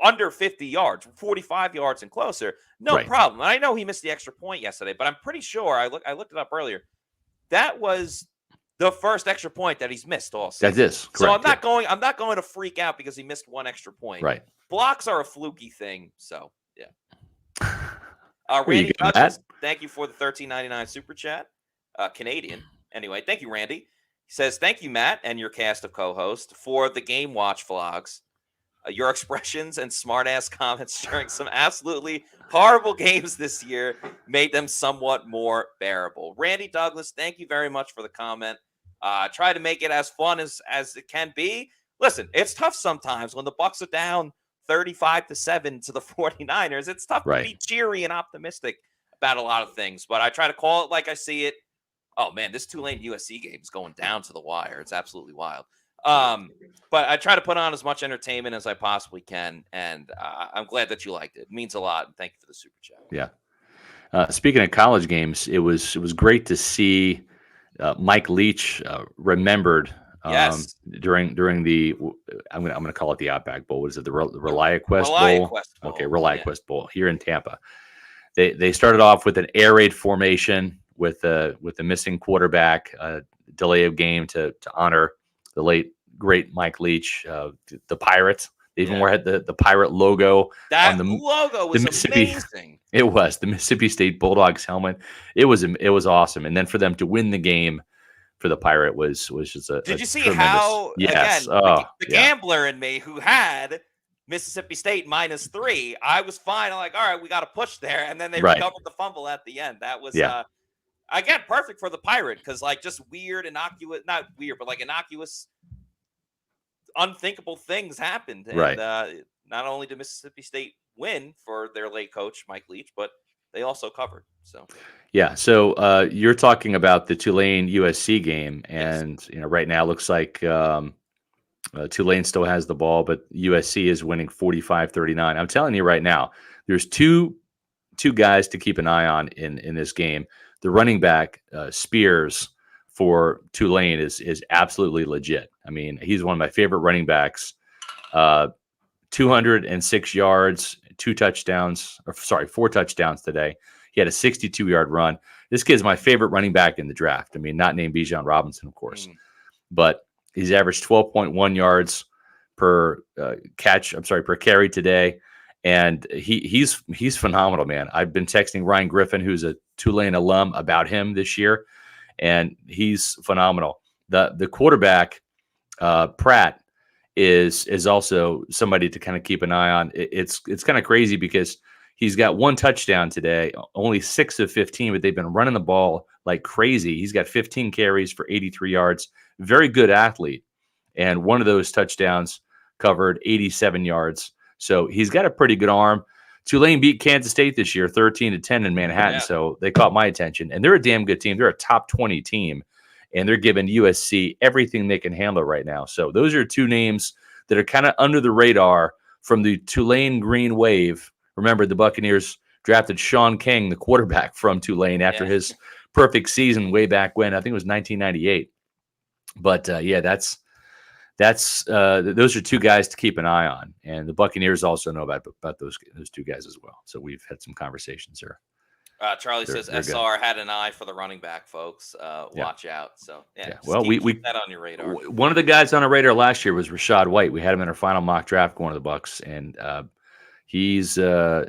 under 50 yards, 45 yards and closer. No problem. I know he missed the extra point yesterday, but I'm pretty sure I looked it up earlier. That was the first extra point that he's missed also. That is correct. So I'm not going to freak out because he missed one extra point. Right. Blocks are a fluky thing. So yeah. Randy Dutchess, thank you for the $13.99 super chat. Canadian. Anyway, thank you, Randy. He says, thank you, Matt, and your cast of co-hosts for the Game Watch vlogs. Your expressions and smart-ass comments during some absolutely horrible games this year made them somewhat more bearable. Randy Douglas, thank you very much for the comment. Try to make it as fun as it can be. Listen, it's tough sometimes when the Bucs are down 35-7 to the 49ers. It's tough to be cheery and optimistic about a lot of things, but I try to call it like I see it. Oh, man, this Tulane USC game is going down to the wire. It's absolutely wild. But I try to put on as much entertainment as I possibly can, and I'm glad that you liked it. It means a lot, and thank you for the super chat. Yeah. Speaking of college games, it was great to see Mike Leach remembered during the I'm gonna call it the Outback Bowl. What is it? The ReliaQuest Bowl? Okay, ReliaQuest Bowl here in Tampa. They started off with an air raid formation with the missing quarterback, delay of game to honor the late great Mike Leach, the Pirates. They even had the pirate logo. That on the logo was amazing. It was the Mississippi State Bulldogs helmet. It was awesome. And then for them to win the game for the Pirate was just a. Did you see tremendous, how? Yes. Again, the gambler in me who had Mississippi State -3. I was fine. I'm like, all right, we got to push there, and then they recovered the fumble at the end. That was again perfect for the Pirate because just weird, innocuous, not weird, but innocuous, unthinkable things happened. And not only did Mississippi State win for their late coach Mike Leach, but they also covered. So so you're talking about the Tulane USC game, and right now it looks like Tulane still has the ball, but USC is winning 45-39. I'm telling you right now, there's two guys to keep an eye on in this game. The running back Spears for Tulane is absolutely legit. I mean, he's one of my favorite running backs. 206 yards, 4 touchdowns today. He had a 62-yard run. This kid's my favorite running back in the draft. I mean, not named Bijan Robinson, of course, but he's averaged 12.1 yards per carry today. And he's phenomenal, man. I've been texting Ryan Griffin, who's a Tulane alum, about him this year, and he's phenomenal. The quarterback, Pratt, is also somebody to kind of keep an eye on. It's kind of crazy because he's got 1 touchdown today, only 6 of 15, but they've been running the ball like crazy. He's got 15 carries for 83 yards. Very good athlete. And one of those touchdowns covered 87 yards. So he's got a pretty good arm. Tulane beat Kansas State this year, 13-10 in Manhattan. Yeah. So they caught my attention. And they're a damn good team. They're a top 20 team. And they're giving USC everything they can handle right now. So those are 2 names that are kind of under the radar from the Tulane Green Wave. Remember, the Buccaneers drafted Sean King, the quarterback from Tulane, after his perfect season way back when. I think it was 1998. But, those are 2 guys to keep an eye on. And the Buccaneers also know about those 2 guys as well. So we've had some conversations there. Charlie says SR had an eye for the running back, folks. Watch out. So well, keep that on your radar. One of the guys on our radar last year was Rashad White. We had him in our final mock draft going to the Bucs, and he's I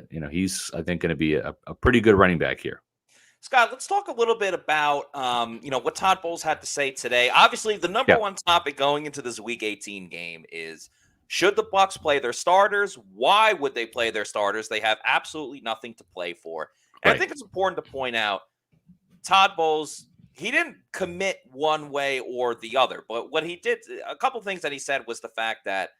think going to be a pretty good running back here. Scott, let's talk a little bit about what Todd Bowles had to say today. Obviously, the number one topic going into this Week 18 game is, should the Bucs play their starters? Why would they play their starters? They have absolutely nothing to play for. And I think it's important to point out, Todd Bowles, he didn't commit one way or the other. But what he did, a couple things that he said was the fact that,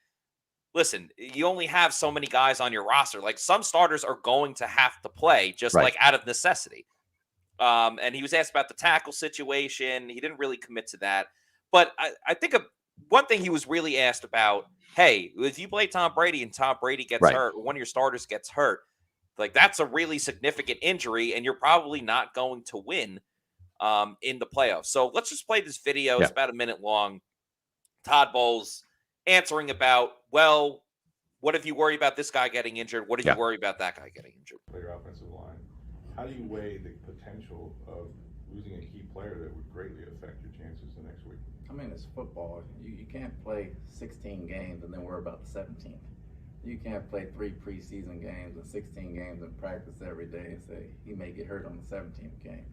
listen, you only have so many guys on your roster. Like, some starters are going to have to play just like out of necessity. And he was asked about the tackle situation. He didn't really commit to that. But I think one thing he was really asked about, hey, if you play Tom Brady and Tom Brady gets hurt, or one of your starters gets hurt, like, that's a really significant injury, and you're probably not going to win in the playoffs. So let's just play this video. It's about a minute long. Todd Bowles answering about, well, what if you worry about this guy getting injured? What if you worry about that guy getting injured? Player offensive line. How do you weigh the potential of losing a key player that would greatly affect your chances the next week? I mean, it's football. You can't play 16 games and then worry about the 17th. You can't play 3 preseason games and 16 games and practice every day and say he may get hurt on the 17th game.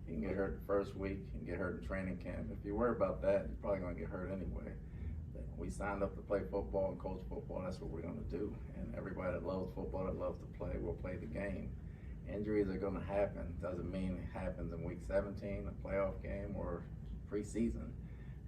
He can get hurt the first week, he can get hurt in training camp. If you worry about that, you're probably going to get hurt anyway. We signed up to play football and coach football. That's what we're going to do. And everybody that loves football, that loves to play, will play the game. Injuries are going to happen. Doesn't mean it happens in week 17, a playoff game, or preseason.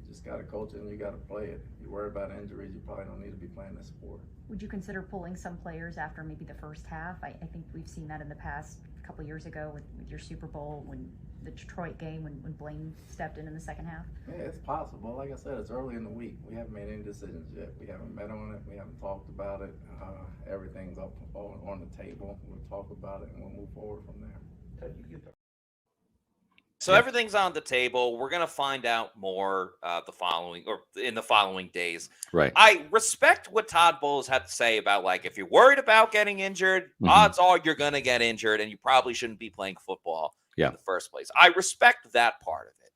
You just got to coach it and you got to play it. If you worry about injuries, you probably don't need to be playing this sport. Would you consider pulling some players after maybe the first half? I think we've seen that in the past, a couple years ago with your Super Bowl, when the Detroit game, when Blaine stepped in the second half. Yeah, it's possible. Like I said, it's early in the week. We haven't made any decisions yet. We haven't met on it. We haven't talked about it. Everything's up on the table. We'll talk about it and we'll move forward from there. So everything's on the table. We're going to find out more in the following days. Right. I respect what Todd Bowles had to say about, like, if you're worried about getting injured, odds are you're going to get injured and you probably shouldn't be playing football in the first place. I respect that part of it.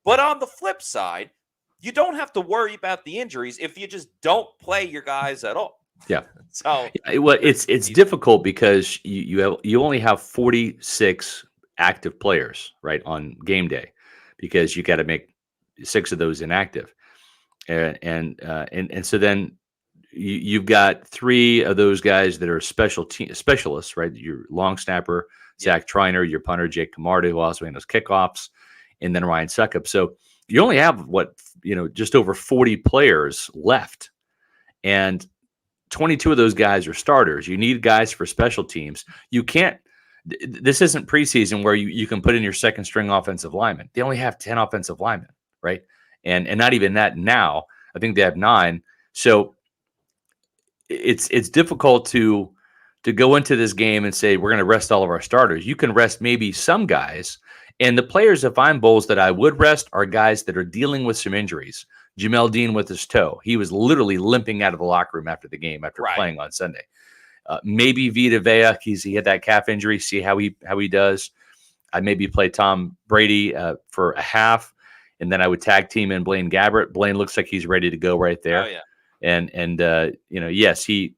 But on the flip side, you don't have to worry about the injuries if you just don't play your guys at all. Yeah. So well, it's difficult because you only have 46 active players, right, on game day, because you got to make 6 of those inactive, and so then you've got 3 of those guys that are specialists, right? Your long snapper Zach Tryon, your punter Jake Camarda, who also handles kickoffs, and then Ryan Suckup. So you only have just over 40 players left, and 22 of those guys are starters. You need guys for special teams. You can't. This isn't preseason where you can put in your second string offensive lineman. They only have 10 offensive linemen, right? And not even that now. I think they have 9. So it's difficult to go into this game and say we're going to rest all of our starters. You can rest maybe some guys, and the players, if I'm Bowles, that I would rest are guys that are dealing with some injuries. Jamel Dean with his toe. He was literally limping out of the locker room after the game after playing on Sunday. Maybe Vita, he had that calf injury. See how he does. I'd maybe play Tom Brady for a half, and then I would tag team in Blaine Gabbert. Blaine looks like he's ready to go right there. Oh, yeah. And yes, he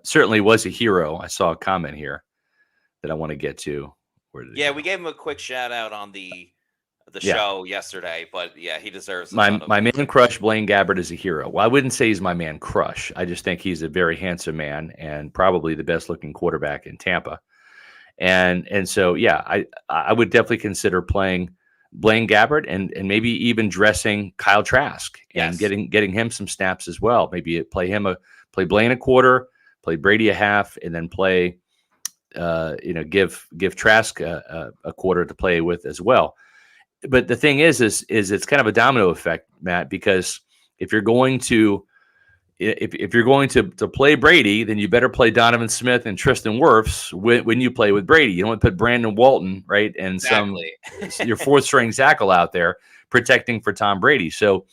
certainly was a hero. I saw a comment here that I want to get to. We gave him a quick shout out on the the Yeah. show yesterday, but yeah, he deserves a My ton of man crush, Blaine Gabbert, is a hero. Well, I wouldn't say he's my man crush. I just think he's a very handsome man and probably the best looking quarterback in Tampa. And so yeah, I would definitely consider playing Blaine Gabbert and maybe even dressing Kyle Trask and Yes. getting him some snaps as well. Maybe play Blaine a quarter, play Brady a half, and then play give Trask a quarter to play with as well. But the thing is it's kind of a domino effect, Matt, because if you're going to play Brady, then you better play Donovan Smith and Tristan Wirfs when you play with Brady. You don't want to put Brandon Walton, right, and exactly. your fourth string tackle out there protecting for Tom Brady. So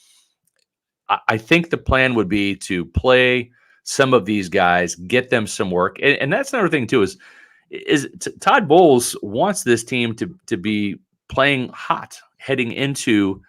I think the plan would be to play some of these guys, get them some work, and that's another thing too. Is Todd Bowles wants this team to be playing hot heading into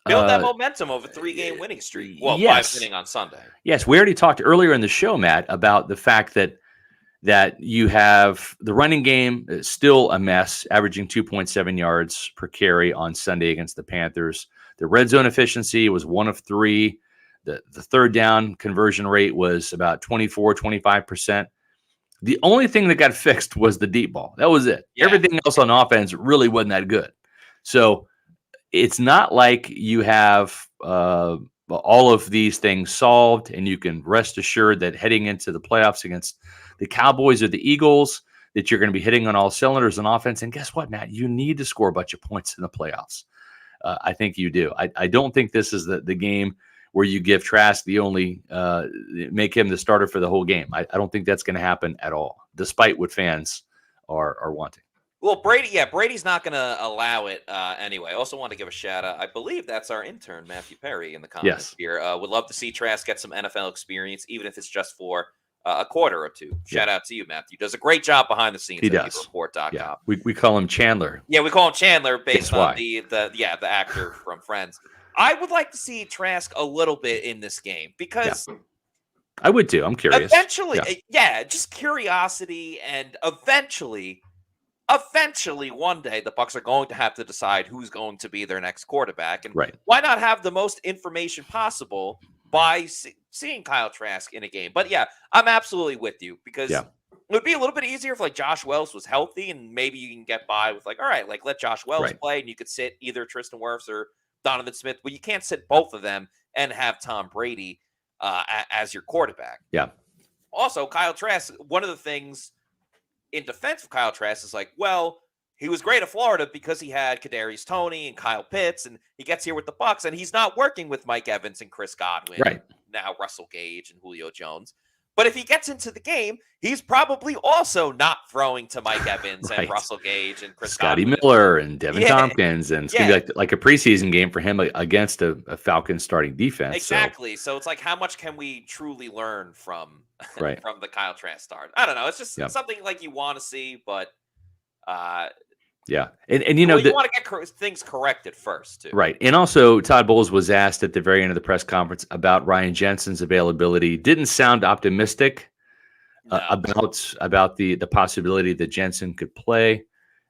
build that momentum of a 3-game winning streak. Well, yes. 5 winning on Sunday. Yes, we already talked earlier in the show, Matt, about the fact that you have the running game is still a mess, averaging 2.7 yards per carry on Sunday against the Panthers. The red zone efficiency was 1 of 3. The third down conversion rate was about 25%. The only thing that got fixed was the deep ball. That was it. Yeah. Everything else on offense really wasn't that good. So it's not like you have all of these things solved and you can rest assured that heading into the playoffs against the Cowboys or the Eagles that you're going to be hitting on all cylinders on offense. And guess what, Matt? You need to score a bunch of points in the playoffs. I think you do. I don't think this is the game where you give Trask the only make him the starter for the whole game. I don't think that's going to happen at all, despite what fans are wanting. Well, Brady's not going to allow it anyway. I also want to give a shout out. I believe that's our intern, Matthew Perry, in the comments here. Would love to see Trask get some NFL experience, even if it's just for a quarter or two. Shout out to you, Matthew. Does a great job behind the scenes He at does. PewterReport.com. Yeah. We call him Chandler. Yeah, we call him Chandler based Guess on why? the actor from Friends. I would like to see Trask a little bit in this game because I would too. I'm curious. Eventually, just curiosity, and eventually one day the Bucs are going to have to decide who's going to be their next quarterback. And why not have the most information possible by seeing Kyle Trask in a game? But yeah, I'm absolutely with you because it would be a little bit easier if like Josh Wells was healthy and maybe you can get by with like, all right, like let Josh Wells play and you could sit either Tristan Wirfs or Donovan Smith, but you can't sit both of them and have Tom Brady as your quarterback. Yeah. Also, Kyle Trask, one of the things in defense of Kyle Trask is like, well, he was great at Florida because he had Kadarius Toney and Kyle Pitts, and he gets here with the Bucs, and he's not working with Mike Evans and Chris Godwin, now Russell Gage and Julio Jones. But if he gets into the game, he's probably also not throwing to Mike Evans and Russell Gage and Chris Scotty Godwin. Miller and Devin Tompkins, and it's gonna be like a preseason game for him against a Falcons starting defense. Exactly. So it's like, how much can we truly learn from from the Kyle Trask start? I don't know. It's just something like you want to see, but and you know, you want to get things corrected first, too. Right. And also, Todd Bowles was asked at the very end of the press conference about Ryan Jensen's availability. Didn't sound optimistic about the possibility that Jensen could play.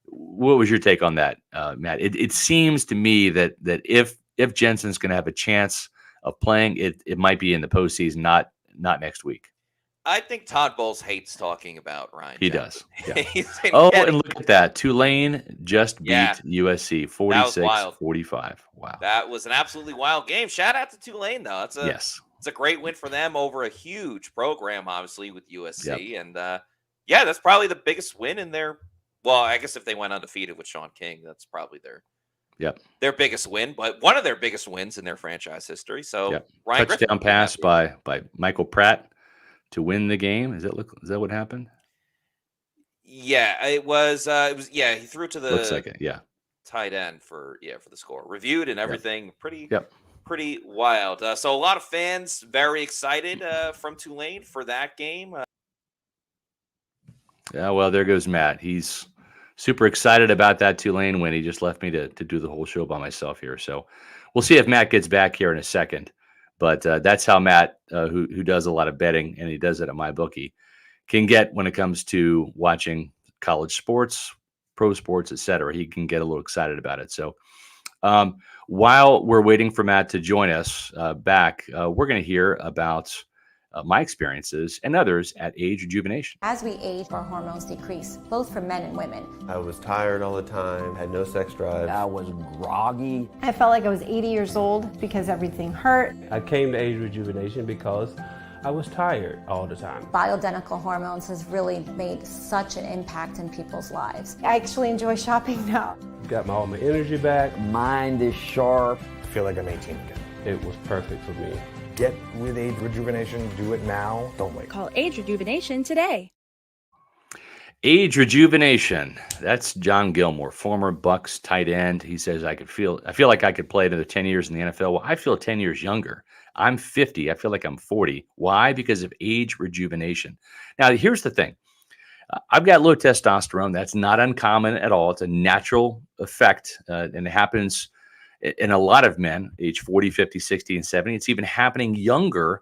What was your take on that, Matt? It seems to me that if Jensen's going to have a chance of playing, it might be in the postseason, not next week. I think Todd Bowles hates talking about Ryan Jensen. Does. Yeah. And look at that. Tulane just beat USC 46-45. Wow. That was an absolutely wild game. Shout out to Tulane, though. It's a great win for them over a huge program, obviously, with USC. Yep. And, that's probably the biggest win in their – well, I guess if they went undefeated with Sean King, that's probably their biggest win, but one of their biggest wins in their franchise history. So, Ryan touchdown pass by Michael Pratt to win the game. Is that what happened? Yeah, it was. He threw to the looks like it. Yeah, tight end for the score, reviewed and everything. Pretty wild. So a lot of fans very excited from Tulane for that game. Yeah, well, there goes Matt. He's super excited about that Tulane win. He just left me to do the whole show by myself here. So we'll see if Matt gets back here in a second. But that's how Matt, who does a lot of betting, and he does it at MyBookie, can get when it comes to watching college sports, pro sports, etc., he can get a little excited about it. So while we're waiting for Matt to join us back, we're going to hear about my experiences and others at age rejuvenation. As we age, our hormones decrease, both for men and women. I was tired all the time, had no sex drive. I was groggy. I felt like I was 80 years old because everything hurt. I came to age rejuvenation because I was tired all the time. Bioidentical hormones has really made such an impact in people's lives. I actually enjoy shopping now. Got all my energy back. Mind is sharp. I feel like I'm 18 again. It was perfect for me. Get with age rejuvenation. Do it now. Don't wait. Call Age Rejuvenation today. Age rejuvenation. That's John Gilmore, former Bucs tight end. He says, I feel like I could play another 10 years in the NFL. Well, I feel 10 years younger. I'm 50. I feel like I'm 40. Why? Because of age rejuvenation. Now, here's the thing. I've got low testosterone. That's not uncommon at all. It's a natural effect, and it happens in a lot of men, age 40, 50, 60, and 70. It's even happening younger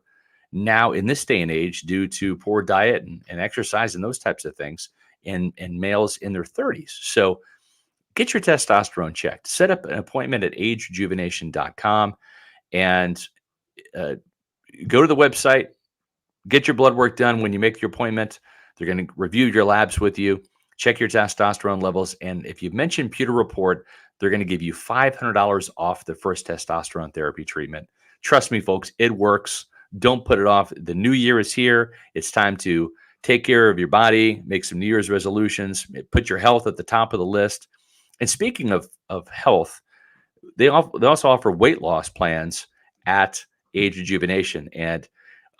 now in this day and age due to poor diet and exercise and those types of things in males in their 30s. So get your testosterone checked. Set up an appointment at agerejuvenation.com and go to the website, get your blood work done. When you make your appointment, they're going to review your labs with you, check your testosterone levels. And if you mention Pewter Report, they're going to give you $500 off the first testosterone therapy treatment. Trust me, folks, it works. Don't put it off. The new year is here. It's time to take care of your body, make some New Year's resolutions, put your health at the top of the list. And speaking of health, they also offer weight loss plans at Age Rejuvenation. And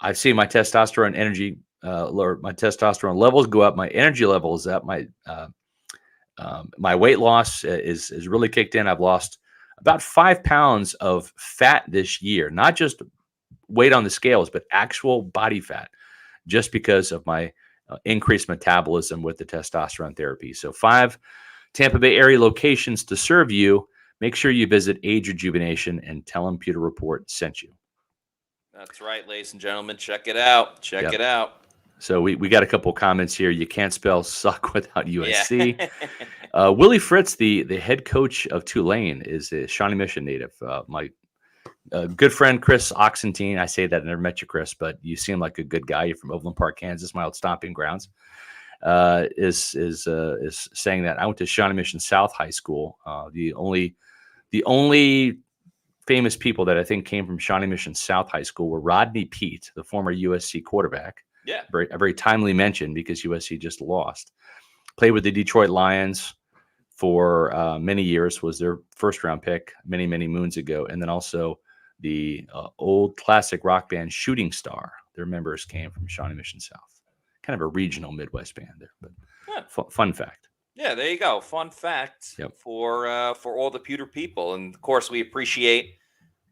I've seen my testosterone energy my testosterone levels go up, my energy level is up, my weight loss is really kicked in. I've lost about 5 pounds of fat this year, not just weight on the scales, but actual body fat, just because of my increased metabolism with the testosterone therapy. So 5 Tampa Bay area locations to serve you. Make sure you visit Age Rejuvenation and tell them Pewter Report sent you. That's right, ladies and gentlemen. Check it out. Check it out. So we got a couple of comments here. You can't spell suck without USC. Yeah. Willie Fritz, the head coach of Tulane, is a Shawnee Mission native. My good friend Chris Oxentine. I say that I never met you, Chris, but you seem like a good guy. You're from Overland Park, Kansas, my old stomping grounds. Is saying that I went to Shawnee Mission South High School. The only famous people that I think came from Shawnee Mission South High School were Rodney Peete, the former USC quarterback. Yeah. A very timely mention because USC just lost. Played with the Detroit Lions for many years, was their first round pick many, many moons ago. And then also the old classic rock band Shooting Star. Their members came from Shawnee Mission South. Kind of a regional Midwest band there, but fun fact. Yeah, there you go. Fun fact for all the Pewter people. And of course, we appreciate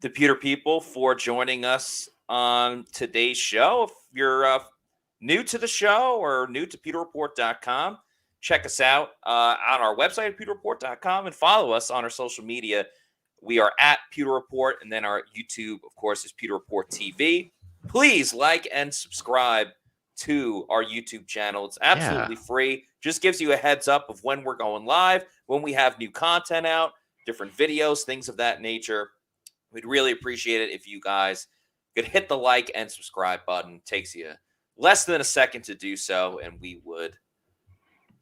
the Pewter people for joining us on today's show. If you're new to the show or new to pewterreport.com, check us out on our website at pewterreport.com and follow us on our social media. We are at Pewter Report, and then our YouTube, of course, is Pewter Report TV. Please like and subscribe to our YouTube channel. It's absolutely free. Just gives you a heads up of when we're going live, when we have new content out, different videos, things of that nature. We'd really appreciate it if you guys could hit the like and subscribe button. It takes you less than a second to do so, and we would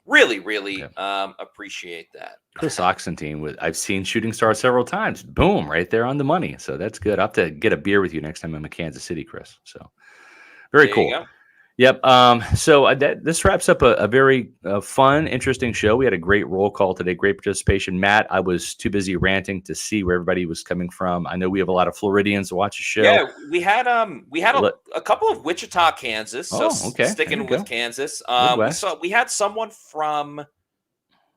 really appreciate that. Chris Oxentine, I've seen Shooting Star several times. Boom, right there on the money. So that's good. I'll have to get a beer with you next time I'm in Kansas City, Chris. So very cool. Yep. So this wraps up a very fun, interesting show. We had a great roll call today, great participation. Matt, I was too busy ranting to see where everybody was coming from. I know we have a lot of Floridians to watch the show. Yeah, we had a couple of Wichita, Kansas. So sticking with Kansas. We had someone from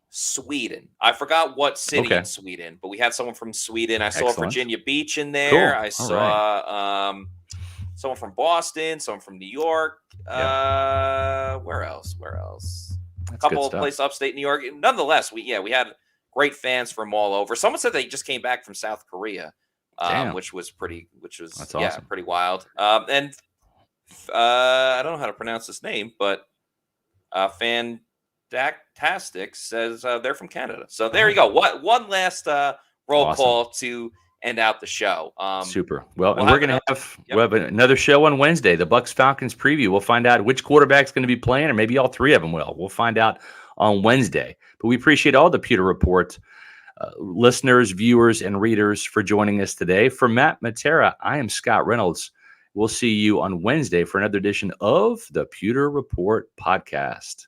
Sweden. I forgot what city in Sweden, but we had someone from Sweden. I saw Virginia Beach in there. Cool. I saw someone from Boston, someone from New York. Where else? A couple of places upstate New York. Nonetheless, we had great fans from all over. Someone said they just came back from South Korea, which was awesome. Pretty wild. And I don't know how to pronounce his name, but Dactastic says they're from Canada. So there you go. One last roll call to end out the show. Super. Well, and we're going to have another show on Wednesday, the Bucs Falcons preview. We'll find out which quarterback's going to be playing, or maybe all three of them will. We'll find out on Wednesday. But we appreciate all the Pewter Report listeners, viewers, and readers for joining us today. For Matt Matera, I am Scott Reynolds. We'll see you on Wednesday for another edition of the Pewter Report podcast.